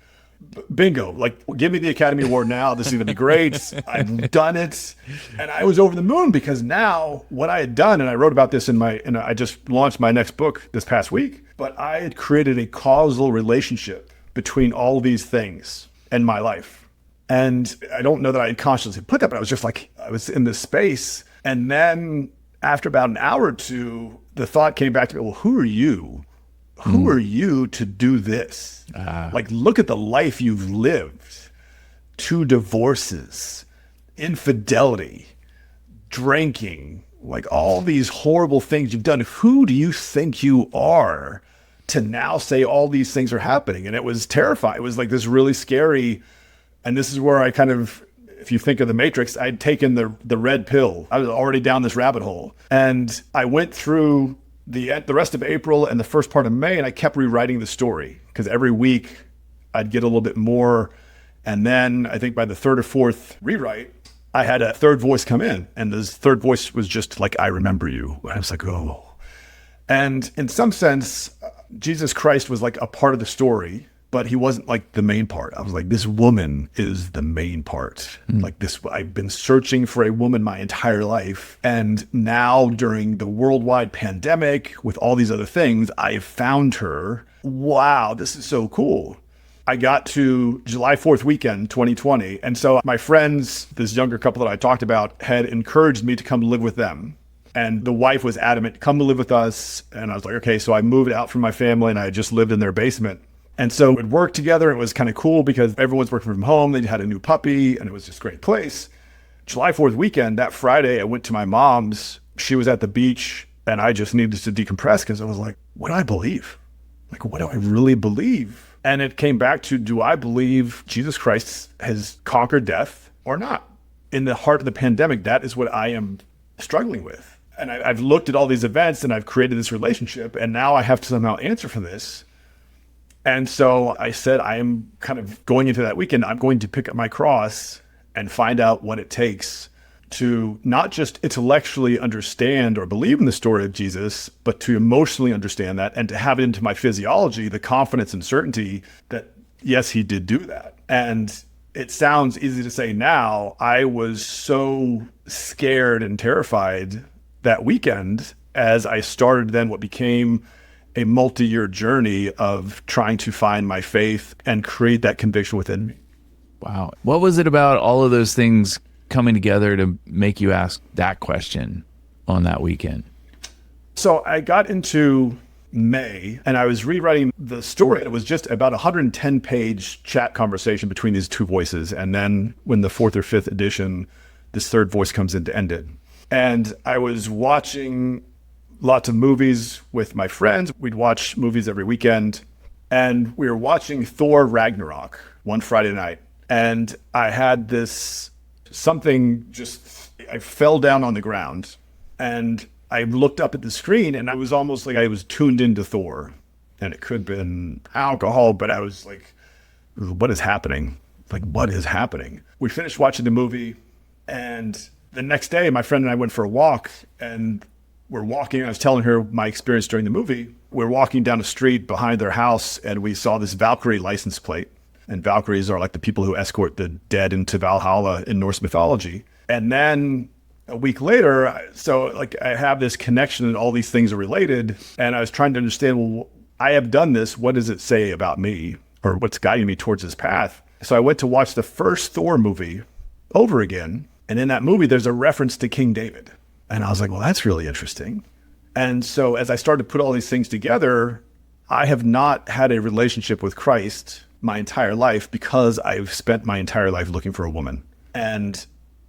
Bingo. Like, give me the Academy Award now. This is going to be great. I've done it. And I was over the moon because now what I had done, and I wrote about this and I just launched my next book this past week, but I had created a causal relationship between all these things in my life. And I don't know that I had consciously put that, but I was just like, I was in this space. And then after about an hour or two, the thought came back to me, well, who are you? Who are you to do this? Like, look at the life you've lived. 2 divorces, infidelity, drinking, like all these horrible things you've done. Who do you think you are to now say all these things are happening? And it was terrifying. It was like this really scary. And this is where I kind of, if you think of the Matrix, I'd taken the red pill. I was already down this rabbit hole. And I went through the rest of April and the first part of May, and I kept rewriting the story because every week I'd get a little bit more. And then I think by the 3rd or 4th rewrite, I had a third voice come in, and this third voice was just like, I remember you. And I was like, oh. And in some sense, Jesus Christ was like a part of the story, but he wasn't like the main part. I was like, this woman is the main part. Like this, I've been searching for a woman my entire life. And now during the worldwide pandemic with all these other things, I found her. Wow, this is so cool. I got to July 4th weekend, 2020. And so my friends, this younger couple that I talked about, had encouraged me to come live with them. And the wife was adamant, come to live with us. And I was like, okay. So I moved out from my family and I just lived in their basement. And so we'd work together. It was kind of cool because everyone's working from home. They had a new puppy and it was just a great place. July 4th weekend, that Friday, I went to my mom's. She was at the beach and I just needed to decompress because I was like, what do I believe? Like, what do I really believe? And it came back to, do I believe Jesus Christ has conquered death or not? In the heart of the pandemic, that is what I am struggling with. And I've looked at all these events and I've created this relationship and now I have to somehow answer for this. And so I said, I am kind of going into that weekend, I'm going to pick up my cross and find out what it takes to not just intellectually understand or believe in the story of Jesus, but to emotionally understand that and to have it into my physiology, the confidence and certainty that, yes, he did do that. And it sounds easy to say now. I was so scared and terrified that weekend as I started then what became a multi-year journey of trying to find my faith and create that conviction within me. Wow. What was it about all of those things coming together to make you ask that question on that weekend? So I got into May and I was rewriting the story. It was just about a 110-page chat conversation between these two voices. And then when the fourth or fifth edition, this third voice comes in to end it. And I was watching lots of movies with my friends. We'd watch movies every weekend. And we were watching Thor Ragnarok one Friday night. And I had this something just, I fell down on the ground and I looked up at the screen and I was almost like I was tuned into Thor. And it could have been alcohol, but I was like, what is happening? Like, what is happening? We finished watching the movie and the next day my friend and I went for a walk and we're walking. I was telling her my experience during the movie. We're walking down the street behind their house and we saw this Valkyrie license plate. And Valkyries are like the people who escort the dead into Valhalla in Norse mythology. And then a week later, so like I have this connection and all these things are related. And I was trying to understand, well, I have done this. What does it say about me or what's guiding me towards this path? So I went to watch the first Thor movie over again. And in that movie, there's a reference to King David. And I was like, well, that's really interesting. And so as I started to put all these things together, I have not had a relationship with Christ my entire life because I've spent my entire life looking for a woman. And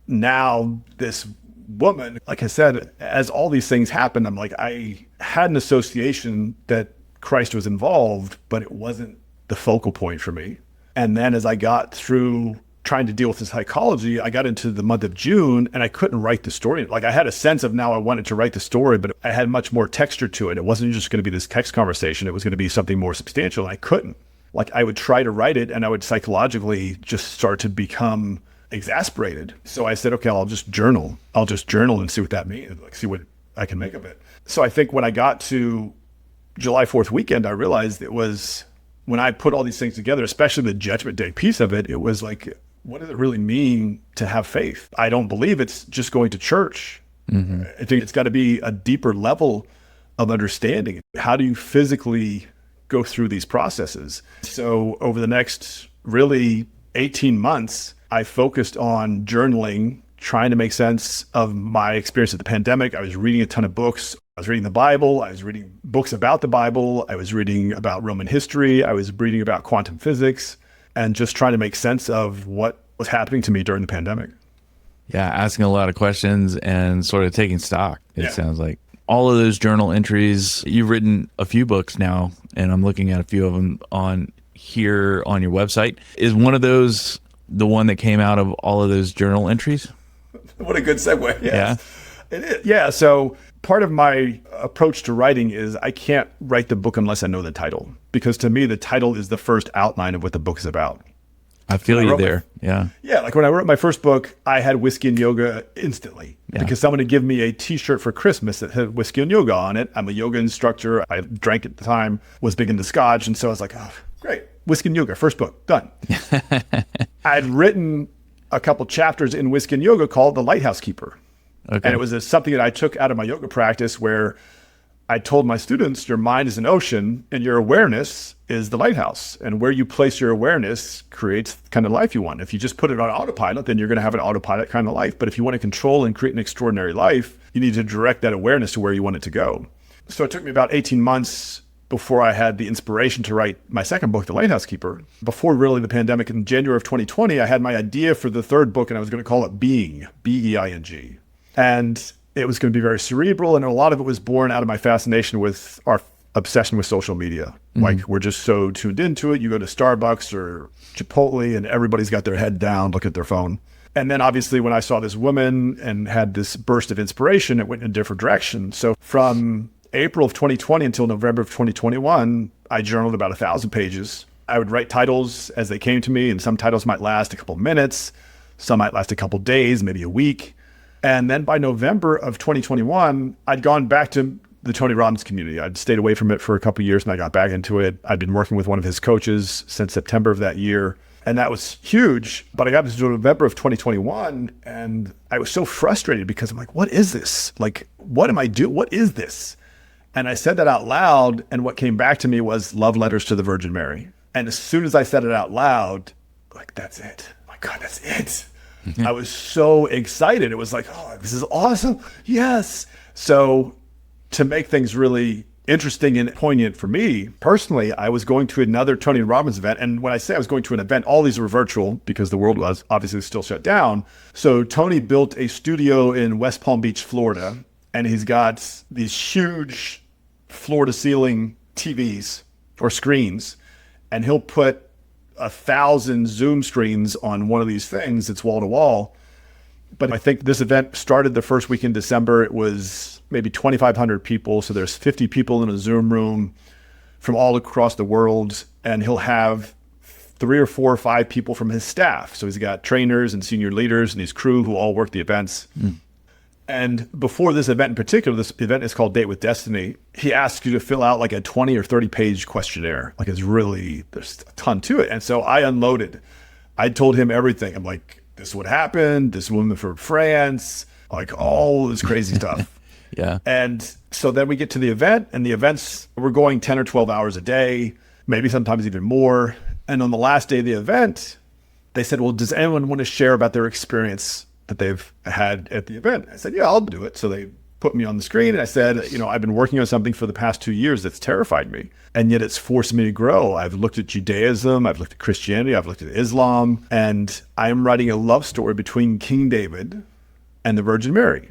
now this woman, like I said, as all these things happened, I'm like, I had an association that Christ was involved, but it wasn't the focal point for me. And then as I got through trying to deal with the psychology, I got into the month of June and I couldn't write the story. Like I had a sense of now I wanted to write the story, but I had much more texture to it. It wasn't just going to be this text conversation. It was going to be something more substantial. And I couldn't. Like I would try to write it and I would psychologically just start to become exasperated. So I said, okay, I'll just journal. I'll just journal and see what that means, like see what I can make of it. So I think when I got to July 4th weekend, I realized it was when I put all these things together, especially the Judgment Day piece of it, it was like, what does it really mean to have faith? I don't believe it's just going to church. Mm-hmm. I think it's got to be a deeper level of understanding. How do you physically go through these processes? So over the next really 18 months, I focused on journaling, trying to make sense of my experience of the pandemic. I was reading a ton of books. I was reading the Bible. I was reading books about the Bible. I was reading about Roman history. I was reading about quantum physics and just trying to make sense of what was happening to me during the pandemic. Yeah, asking a lot of questions and sort of taking stock, it sounds like. All of those journal entries, you've written a few books now, and I'm looking at a few of them on here on your website. Is one of those the one that came out of all of those journal entries? What a good segue. Yes. Yeah. It is. Yeah. So part of my approach to writing is I can't write the book unless I know the title, because to me, the title is the first outline of what the book is about. I feel you there. Yeah. Yeah. Like when I wrote my first book, I had whiskey and yoga instantly because someone had given me a t-shirt for Christmas that had whiskey and yoga on it. I'm a yoga instructor. I drank at the time, was big into scotch. And so I was like, oh, great. Whiskey and yoga, first book, done. I'd written a couple chapters in Whiskey and Yoga called The Lighthouse Keeper. Okay. And it was something that I took out of my yoga practice where I told my students, your mind is an ocean and your awareness is the lighthouse. And where you place your awareness creates the kind of life you want. If you just put it on autopilot, then you're going to have an autopilot kind of life. But if you want to control and create an extraordinary life, you need to direct that awareness to where you want it to go. So it took me about 18 months before I had the inspiration to write my second book, The Lighthouse Keeper. Before really the pandemic, in January of 2020, I had my idea for the third book and I was going to call it Being, B-E-I-N-G. And it was going to be very cerebral, and a lot of it was born out of my fascination with our obsession with social media. Mm-hmm. Like we're just so tuned into it. You go to Starbucks or Chipotle and everybody's got their head down, look at their phone. And then obviously when I saw this woman and had this burst of inspiration, it went in a different direction. So from April of 2020 until November of 2021, I journaled about 1,000 pages. I would write titles as they came to me, and some titles might last a couple minutes. Some might last a couple days, maybe a week. And then by November of 2021, I'd gone back to the Tony Robbins community. I'd stayed away from it for a couple of years and I got back into it. I'd been working with one of his coaches since September of that year. And that was huge. But I got into November of 2021 and I was so frustrated because I'm like, what is this? Like, what am I doing? What is this? And I said that out loud. And what came back to me was love letters to the Virgin Mary. And as soon as I said it out loud, like, that's it. My God, that's it. I was so excited. It was like, oh, this is awesome. Yes. So to make things really interesting and poignant for me personally, I was going to another Tony Robbins event. And when I say I was going to an event, all these were virtual because the world was obviously still shut down. So Tony built a studio in West Palm Beach, Florida, and he's got these huge floor to ceiling TVs or screens, and he'll put 1,000 Zoom screens on one of these things. It's wall to wall. But I think this event started the first week in December. It was maybe 2,500 people. So there's 50 people in a Zoom room from all across the world. And he'll have 3 or 4 or 5 people from his staff. So he's got trainers and senior leaders and his crew who all work the events. And before this event in particular, this event is called Date with Destiny. He asks you to fill out like a 20 or 30 page questionnaire. Like it's really, there's a ton to it. And so I unloaded. I told him everything. I'm like, this is what happened. This woman from France, like all this crazy stuff. Yeah. And so then we get to the event, and the events, we're going 10 or 12 hours a day, maybe sometimes even more. And on the last day of the event, they said, well, does anyone want to share about their experience that they've had at the event? I said, yeah, I'll do it. So they put me on the screen, and I said, I've been working on something for the past 2 years that's terrified me, and yet it's forced me to grow. I've looked at Judaism, I've looked at Christianity, I've looked at Islam, and I'm writing a love story between King David and the Virgin Mary.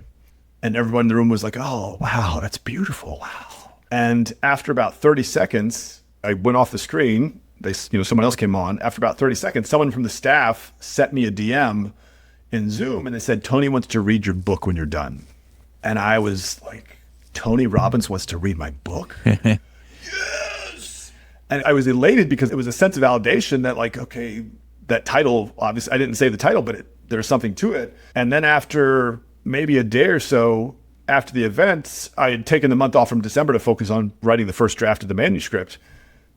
And everyone in the room was like, oh, wow, that's beautiful. Wow. And after about 30 seconds, I went off the screen. Someone else came on. After about 30 seconds, someone from the staff sent me a DM in Zoom, and they said, Tony wants to read your book when you're done. And I was like, Tony Robbins wants to read my book? Yes! And I was elated because it was a sense of validation that, like, okay, that title, obviously, I didn't say the title, but there's something to it. And then after maybe a day or so after the event, I had taken the month off from December to focus on writing the first draft of the manuscript.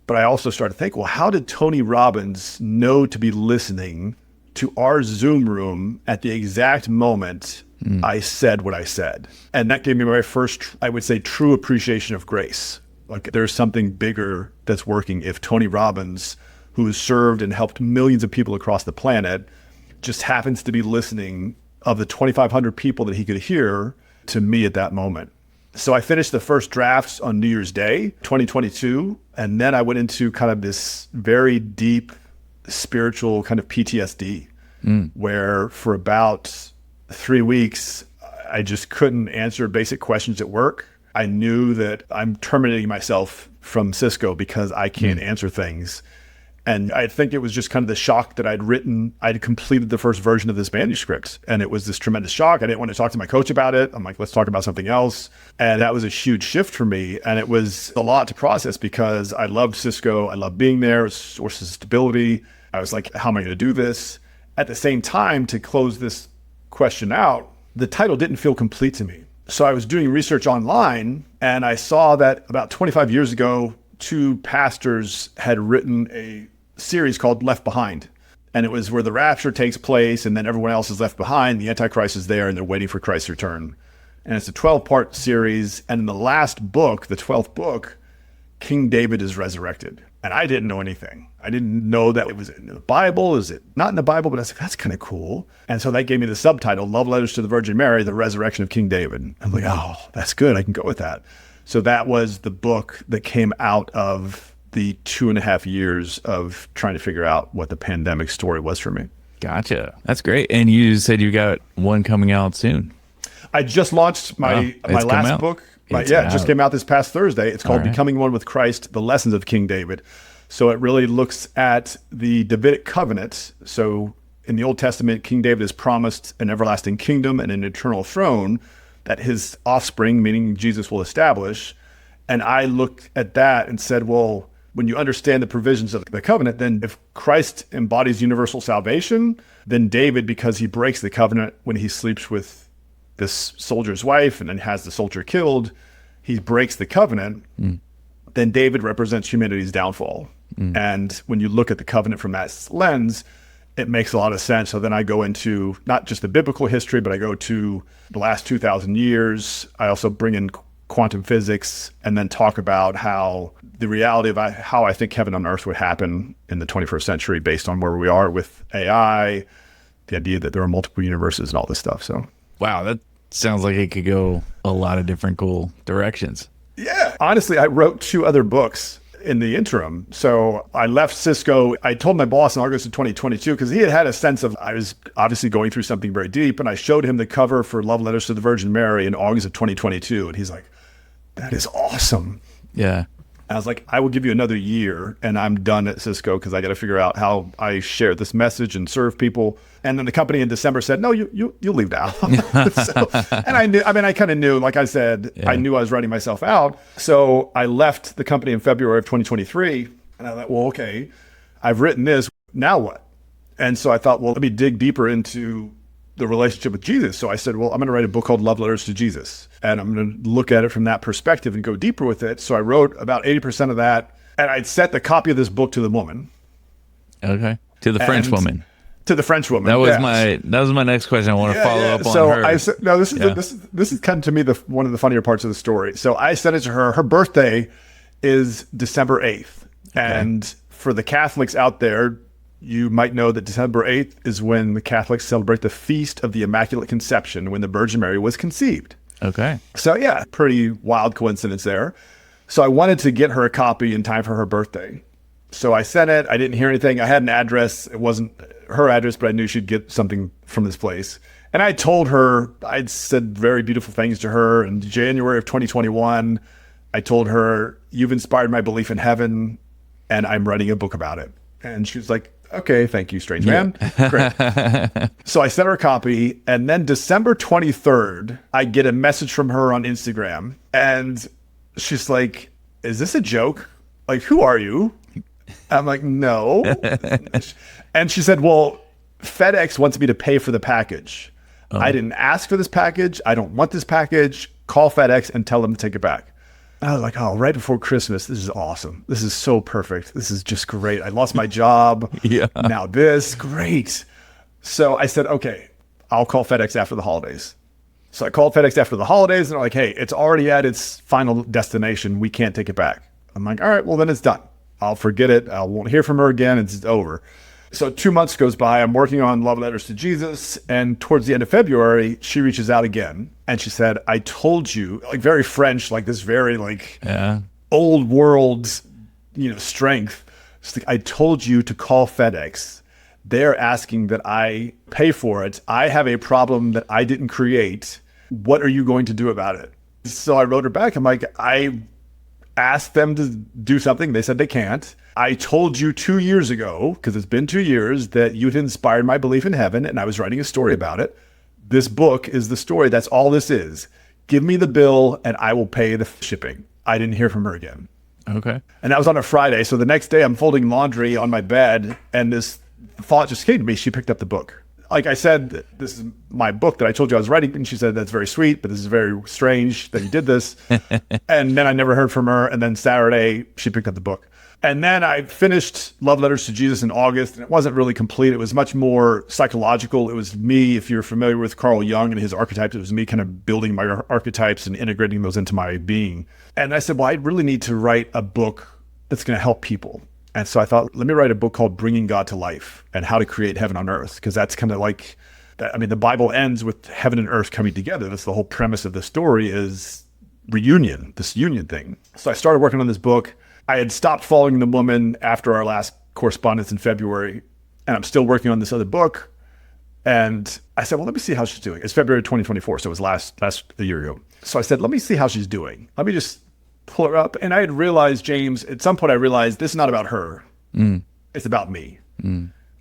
But I also started to think, well, how did Tony Robbins know to be listening to our Zoom room at the exact moment I said what I said? And that gave me my first, I would say, true appreciation of grace. Like, there's something bigger that's working if Tony Robbins, who has served and helped millions of people across the planet, just happens to be listening of the 2,500 people that he could hear to me at that moment. So I finished the first drafts on New Year's Day, 2022. And then I went into kind of this very deep spiritual kind of PTSD, where for about 3 weeks, I just couldn't answer basic questions at work. I knew that I'm terminating myself from Cisco because I can't answer things. And I think it was just kind of the shock that I'd completed the first version of this manuscript. And it was this tremendous shock. I didn't want to talk to my coach about it. I'm like, let's talk about something else. And that was a huge shift for me. And it was a lot to process because I loved Cisco. I loved being there. It was a source of stability. I was like, how am I going to do this? At the same time, to close this question out, the title didn't feel complete to me. So I was doing research online, and I saw that about 25 years ago, 2 pastors had written a series called Left Behind. And it was where the rapture takes place, and then everyone else is left behind. The Antichrist is there, and they're waiting for Christ's return. And it's a 12-part series. And in the last book, the 12th book, King David is resurrected. And I didn't know anything. I didn't know that it was in the Bible. Is it not in the Bible? But I was like, that's kind of cool. And so that gave me the subtitle, Love Letters to the Virgin Mary, The Resurrection of King David. I'm like, oh, that's good. I can go with that. So that was the book that came out of the 2.5 years of trying to figure out what the pandemic story was for me. Gotcha. That's great. And you said you got one coming out soon. I just launched my last book. It just came out this past Thursday. It's called Becoming One with Christ, The Lessons of King David. So it really looks at the Davidic covenant. So in the Old Testament, King David is promised an everlasting kingdom and an eternal throne that his offspring, meaning Jesus, will establish. And I looked at that and said, well, when you understand the provisions of the covenant, then if Christ embodies universal salvation, then David, because he breaks the covenant when he sleeps with this soldier's wife and then has the soldier killed, he breaks the covenant, then David represents humanity's downfall. And when you look at the covenant from that lens, it makes a lot of sense. So then I go into not just the biblical history, but I go to the last 2,000 years. I also bring in quantum physics, and then talk about how the reality of how I think heaven on earth would happen in the 21st century based on where we are with AI, the idea that there are multiple universes and all this stuff. So, wow, that sounds like it could go a lot of different cool directions. yeah, honestly, I wrote 2 other books in the interim. So I left Cisco. I told my boss in August of 2022, because he had a sense of I was obviously going through something very deep. And I showed him the cover for Love Letters to the Virgin Mary in August of 2022. And he's like, that is awesome. Yeah. I was like, I will give you another year and I'm done at Cisco because I got to figure out how I share this message and serve people. And then the company in December said, no, you'll leave now. And I knew, I kind of knew, like I said, I knew I was writing myself out. So I left the company in February of 2023. And I thought, well, okay, I've written this. Now what? And so I thought, well, let me dig deeper into the relationship with Jesus. So I said, well, I'm going to write a book called Love Letters to Jesus. And I'm going to look at it from that perspective and go deeper with it. So I wrote about 80% of that. And I'd sent the copy of this book to the woman. Okay. To the French woman. To the French woman. That was my next question. I want to follow up on so her. I said, no, this is kind of to me one of the funnier parts of the story. So I sent it to her. Her birthday is December 8th. Okay. And for the Catholics out there, you might know that December 8th is when the Catholics celebrate the Feast of the Immaculate Conception, when the Virgin Mary was conceived. Okay. So yeah, pretty wild coincidence there. So I wanted to get her a copy in time for her birthday. So I sent it. I didn't hear anything. I had an address. It wasn't her address, but I knew she'd get something from this place. And I told her, I'd said very beautiful things to her. In January of 2021, I told her, you've inspired my belief in heaven, and I'm writing a book about it. And she was like, okay, thank you, strange man. Great. So I sent her a copy. And then December 23rd, I get a message from her on Instagram. And she's like, is this a joke? Like, who are you? I'm like, no. And she said, well, FedEx wants me to pay for the package. Oh. I didn't ask for this package. I don't want this package. Call FedEx and tell them to take it back. I was like, oh, right before Christmas. This is awesome. This is so perfect. This is just great. I lost my job. Yeah. Now this, great. So I said, okay, I'll call FedEx after the holidays. So I called FedEx after the holidays and they're like, hey, it's already at its final destination. We can't take it back. I'm like, all right, well then it's done. I'll forget it. I won't hear from her again. It's over. So 2 months goes by. I'm working on Love Letters to Jesus. And towards the end of February, she reaches out again. And she said, I told you, like very French, like this very old world, strength. She's like, I told you to call FedEx. They're asking that I pay for it. I have a problem that I didn't create. What are you going to do about it? So I wrote her back. I'm like, I asked them to do something. They said they can't. I told you 2 years ago, because it's been 2 years, that you'd inspired my belief in heaven, and I was writing a story about it. This book is the story. That's all this is. Give me the bill, and I will pay the shipping. I didn't hear from her again. Okay. And that was on a Friday. So the next day, I'm folding laundry on my bed, and this thought just came to me. She picked up the book. Like I said, this is my book that I told you I was writing. And she said, that's very sweet, but this is very strange that you did this. And then I never heard from her. And then Saturday, she picked up the book. And then I finished Love Letters to Jesus in August, and it wasn't really complete. It was much more psychological. It was me, if you're familiar with Carl Jung and his archetypes, it was me kind of building my archetypes and integrating those into my being. And I said, well, I really need to write a book that's going to help people. And so I thought, let me write a book called Bringing God to Life and How to Create Heaven on Earth, because that's kind of like, the Bible ends with heaven and earth coming together. That's the whole premise of the story, is reunion, this union thing. So I started working on this book. I had stopped following the woman after our last correspondence in February, and I'm still working on this other book. And I said, well, let me see how she's doing. It's February 2024, so it was last a year ago. So I said, let me see how she's doing. Let me just pull her up. And I had realized, James, at some point I realized this is not about her. It's about me.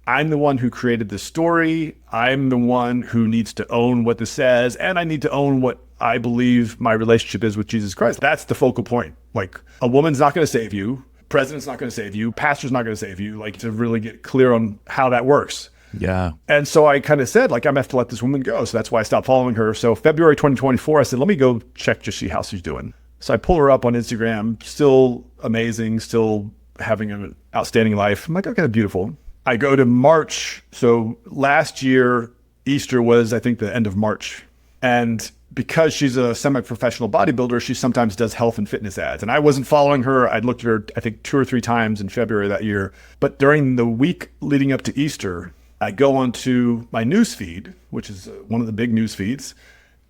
I'm the one who created this story. I'm the one who needs to own what this says, and I need to own what I believe my relationship is with Jesus Christ. That's the focal point. Like, a woman's not going to save you. President's not going to save you. Pastor's not going to save you. Like, to really get clear on how that works. Yeah. And so I kind of said, like, I'm going to have to let this woman go. So that's why I stopped following her. So February 2024, I said, let me go check to see how she's doing. So I pull her up on Instagram, still amazing, still having an outstanding life. I'm like, okay, beautiful. I go to March. So last year, Easter was, I think, the end of March. And because she's a semi-professional bodybuilder, she sometimes does health and fitness ads. And I wasn't following her. I'd looked at her, I think, 2 or 3 times in February of that year. But during the week leading up to Easter, I go onto my news feed, which is one of the big news feeds,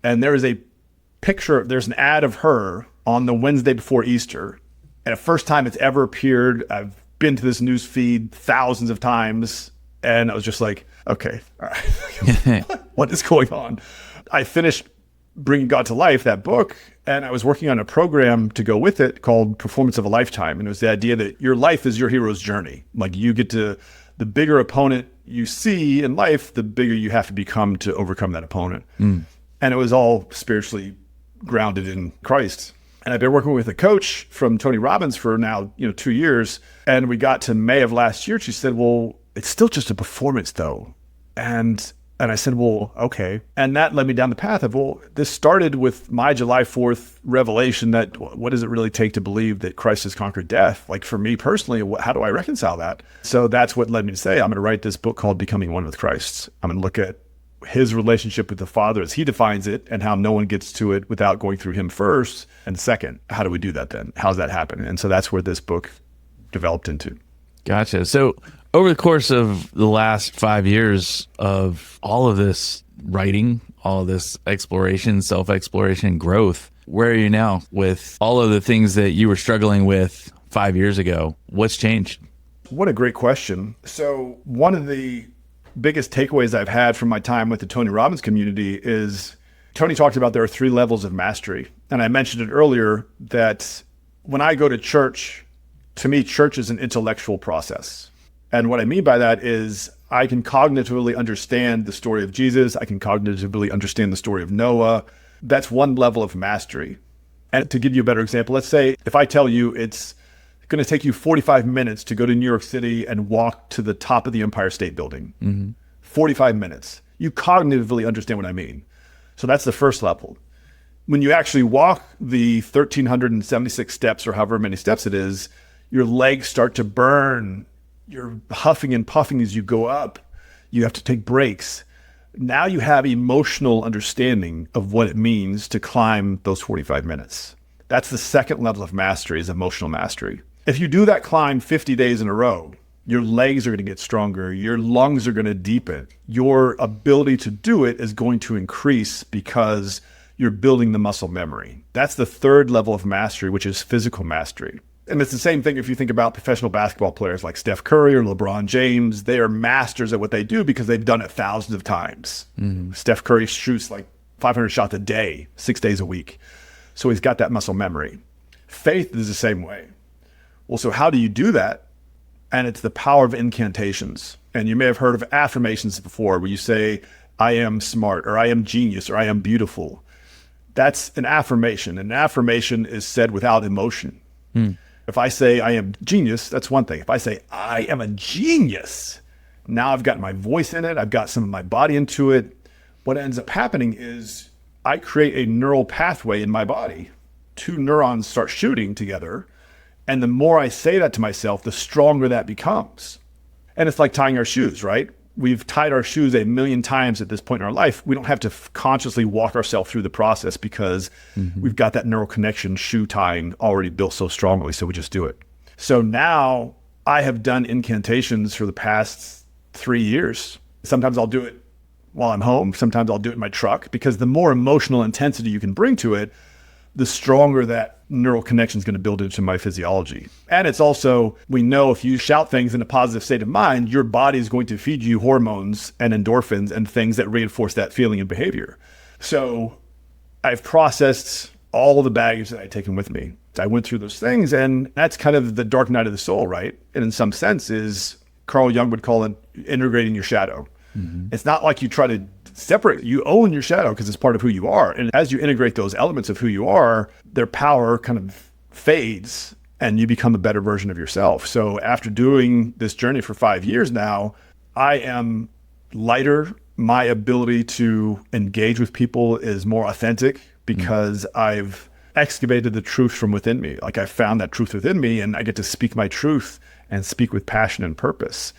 and there's an ad of her on the Wednesday before Easter. And the first time it's ever appeared. I've been to this news feed thousands of times, and I was just like, okay, all right, what is going on? I finished Bringing God to Life, that book, and I was working on a program to go with it called Performance of a Lifetime. And it was the idea that your life is your hero's journey. Like, you get to, the bigger opponent you see in life, the bigger you have to become to overcome that opponent. And it was all spiritually grounded in Christ. And I've been working with a coach from Tony Robbins for now, 2 years. And we got to May of last year. She said, well, it's still just a performance though. And I said, well, okay. And that led me down the path of, well, this started with my July 4th revelation that what does it really take to believe that Christ has conquered death? Like, for me personally, how do I reconcile that? So that's what led me to say, I'm going to write this book called Becoming One with Christ. I'm going to look at his relationship with the Father as he defines it, and how no one gets to it without going through him first. And second, how do we do that then? How's that happen? And so that's where this book developed into. Gotcha. So over the course of the last 5 years of all of this writing, all of this exploration, self-exploration, growth, where are you now with all of the things that you were struggling with 5 years ago? What's changed? What a great question. So one of the biggest takeaways I've had from my time with the Tony Robbins community is Tony talked about there are 3 levels of mastery. And I mentioned it earlier that when I go to church, to me, church is an intellectual process. And what I mean by that is I can cognitively understand the story of Jesus. I can cognitively understand the story of Noah. That's one level of mastery. And to give you a better example, let's say if I tell you it's going to take you 45 minutes to go to New York City and walk to the top of the Empire State Building. 45 minutes. You cognitively understand what I mean. So that's the first level. When you actually walk the 1,376 steps or however many steps it is, your legs start to burn. You're huffing and puffing as you go up. You have to take breaks. Now you have emotional understanding of what it means to climb those 45 minutes. That's the second level of mastery, is emotional mastery. If you do that climb 50 days in a row, your legs are going to get stronger. Your lungs are going to deepen. Your ability to do it is going to increase because you're building the muscle memory. That's the third level of mastery, which is physical mastery. And it's the same thing if you think about professional basketball players like Steph Curry or LeBron James. They are masters at what they do because they've done it thousands of times. Steph Curry shoots like 500 shots a day, 6 days a week. So he's got that muscle memory. Faith is the same way. Well, so how do you do that? And it's the power of incantations. And you may have heard of affirmations before where you say, I am smart, or I am genius, or I am beautiful. That's an affirmation. An affirmation is said without emotion. If I say I am genius, that's one thing. If I say I am a genius, now I've got my voice in it. I've got some of my body into it. What ends up happening is I create a neural pathway in my body. 2 neurons start shooting together. And the more I say that to myself, the stronger that becomes. And it's like tying our shoes, right? We've tied our shoes 1 million times at this point in our life. We don't have to consciously walk ourselves through the process because we've got that neural connection, shoe tying already built so strongly. So we just do it. So now I have done incantations for the past 3 years. Sometimes I'll do it while I'm home. Sometimes I'll do it in my truck, because the more emotional intensity you can bring to it, the stronger that neural connection is going to build into my physiology. And it's also, we know if you shout things in a positive state of mind, your body is going to feed you hormones and endorphins and things that reinforce that feeling and behavior. So I've processed all the baggage that I'd taken with me. I went through those things, and that's kind of the dark night of the soul, right? And in some sense is, Carl Jung would call it integrating your shadow. It's not like you try to separate. You own your shadow because it's part of who you are. And as you integrate those elements of who you are, their power kind of fades and you become a better version of yourself. So after doing this journey for 5 years now, I am lighter. My ability to engage with people is more authentic because I've excavated the truth from within me. Like, I found that truth within me, and I get to speak my truth and speak with passion and purpose.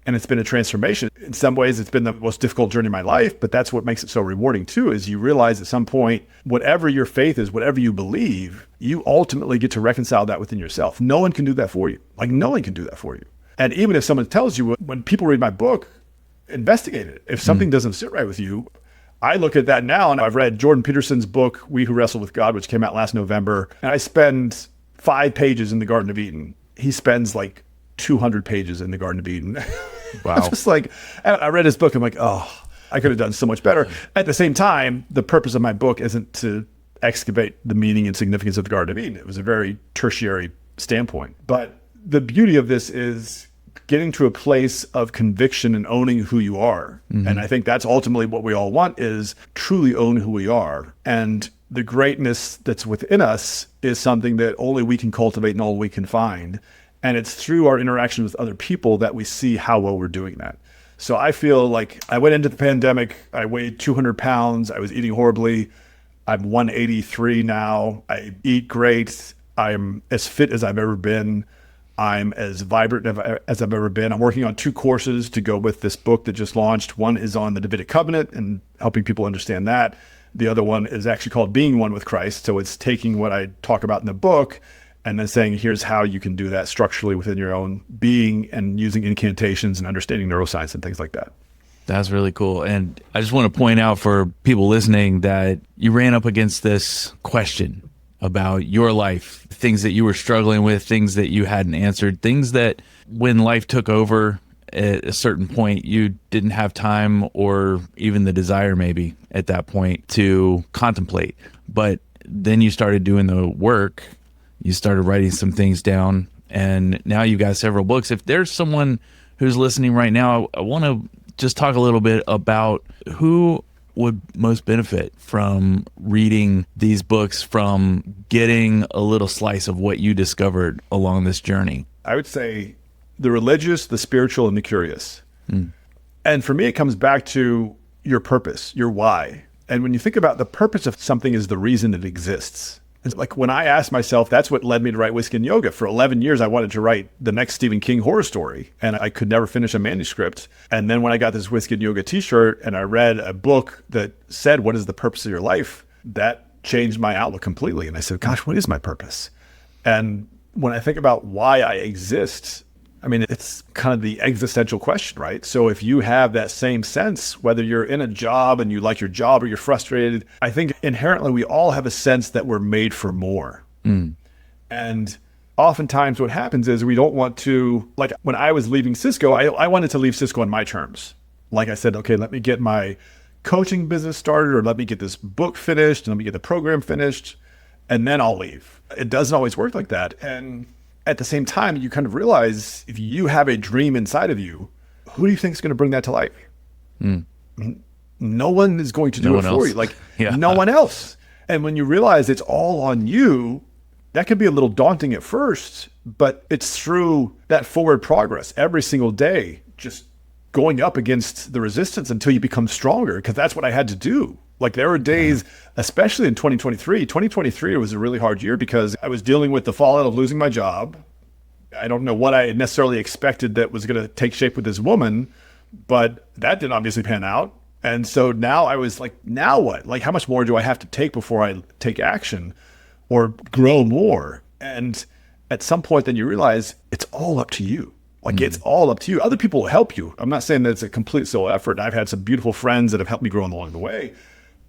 And it's been a transformation. In some ways, it's been the most difficult journey of my life, but that's what makes it so rewarding too, is you realize at some point, whatever your faith is, whatever you believe, you ultimately get to reconcile that within yourself. No one can do that for you. Like no one can do that for you. And even if someone tells you, when people read my book, investigate it. If something doesn't sit right with you, I look at that now, and I've read Jordan Peterson's book, We Who Wrestle with God, which came out last November, and I spend 5 pages in the Garden of Eden. He spends like 200 pages in the Garden of Eden. Wow. I'm just like, I read his book. I'm like, oh, I could have done so much better. At the same time, the purpose of my book isn't to excavate the meaning and significance of the Garden of Eden. It was a very tertiary standpoint. But the beauty of this is getting to a place of conviction and owning who you are. And I think that's ultimately what we all want, is truly own who we are. And the greatness that's within us is something that only we can cultivate and only we can find. And it's through our interaction with other people that we see how well we're doing that. So I feel like I went into the pandemic, I weighed 200 pounds, I was eating horribly. I'm 183 now. I eat great. I'm as fit as I've ever been. I'm as vibrant as I've ever been. I'm working on 2 courses to go with this book that just launched. One is on the Davidic covenant and helping people understand that. The other one is actually called Being One with Christ. So it's taking what I talk about in the book and then saying, here's how you can do that structurally within your own being, and using incantations and understanding neuroscience and things like that. That's really cool. And I just want to point out for people listening that you ran up against this question about your life, things that you were struggling with, things that you hadn't answered, things that when life took over at a certain point, you didn't have time or even the desire maybe at that point to contemplate. But then you started doing the work, you started writing some things down, and now you've got several books. If there's someone who's listening right now, I want to just talk a little bit about who would most benefit from reading these books, from getting a little slice of what you discovered along this journey. I would say the religious, the spiritual, and the curious. And for me, it comes back to your purpose, your why. And when you think about the purpose of something is the reason it exists. It's like when I asked myself, that's what led me to write Whiskey and Yoga. For 11 years, I wanted to write the next Stephen King horror story, and I could never finish a manuscript. And then when I got this Whiskey and Yoga t-shirt and I read a book that said, what is the purpose of your life? That changed my outlook completely. And I said, gosh, what is my purpose? And when I think about why I exist, I mean, it's kind of the existential question, right? So if you have that same sense, whether you're in a job and you like your job or you're frustrated, I think inherently we all have a sense that we're made for more. And oftentimes what happens is we don't want to, like when I was leaving Cisco, I wanted to leave Cisco on my terms. Like I said, okay, let me get my coaching business started, or let me get this book finished, and let me get the program finished, and then I'll leave. It doesn't always work like that. And at the same time, you kind of realize if you have a dream inside of you, who do you think is going to bring that to life? No one is going to do it for you. Like no one else. And when you realize it's all on you, that can be a little daunting at first, but it's through that forward progress every single day, just going up against the resistance until you become stronger, because that's what I had to do. Like there were days, especially in 2023 was a really hard year because I was dealing with the fallout of losing my job. I don't know what I necessarily expected that was going to take shape with this woman, but that didn't obviously pan out. And so now I was like, now what? Like, how much more do I have to take before I take action or grow more? And at some point then you realize it's all up to you. Like it's all up to you. Other people will help you. I'm not saying that it's a complete solo effort. I've had some beautiful friends that have helped me grow along the way.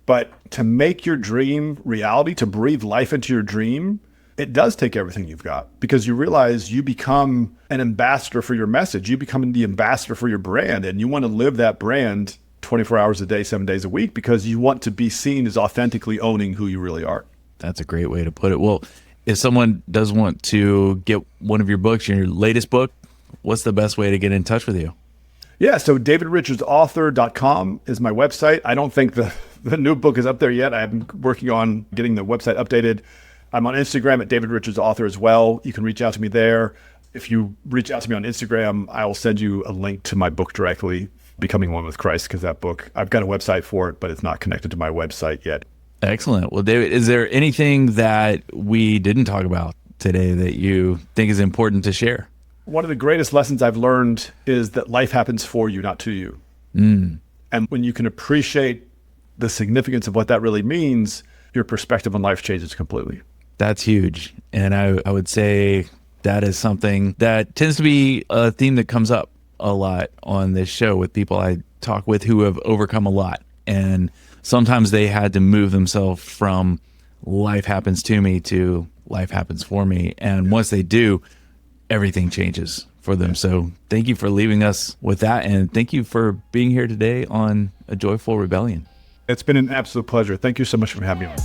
But to make your dream reality, to breathe life into your dream, it does take everything you've got, because you realize you become an ambassador for your message. You become the ambassador for your brand, and you want to live that brand 24 hours a day, 7 days a week, because you want to be seen as authentically owning who you really are. That's a great way to put it. Well, if someone does want to get one of your books, your latest book, what's the best way to get in touch with you? Yeah, so davidrichardsauthor.com is my website. I don't think the new book is up there yet. I'm working on getting the website updated. I'm on Instagram at davidrichardsauthor as well. You can reach out to me there. If you reach out to me on Instagram, I will send you a link to my book directly, Becoming One with Christ, because that book, I've got a website for it, but it's not connected to my website yet. Excellent. Well, David, is there anything that we didn't talk about today that you think is important to share? One of the greatest lessons I've learned is that life happens for you, not to you. And when you can appreciate the significance of what that really means, your perspective on life changes completely. That's huge. And I would say that is something that tends to be a theme that comes up a lot on this show with people I talk with who have overcome a lot. And sometimes they had to move themselves from life happens to me to life happens for me. And once they do, everything changes for them. So thank you for leaving us with that. And thank you for being here today on A Joyful Rebellion. It's been an absolute pleasure. Thank you so much for having me on.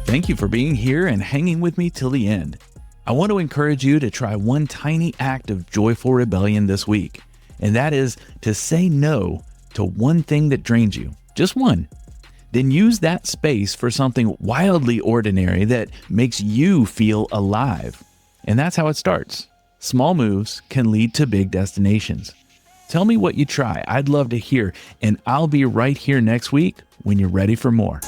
Thank you for being here and hanging with me till the end. I want to encourage you to try one tiny act of joyful rebellion this week, and that is to say no to one thing that drains you, just one. Then use that space for something wildly ordinary that makes you feel alive. And that's how it starts. Small moves can lead to big destinations. Tell me what you try. I'd love to hear, and I'll be right here next week when you're ready for more.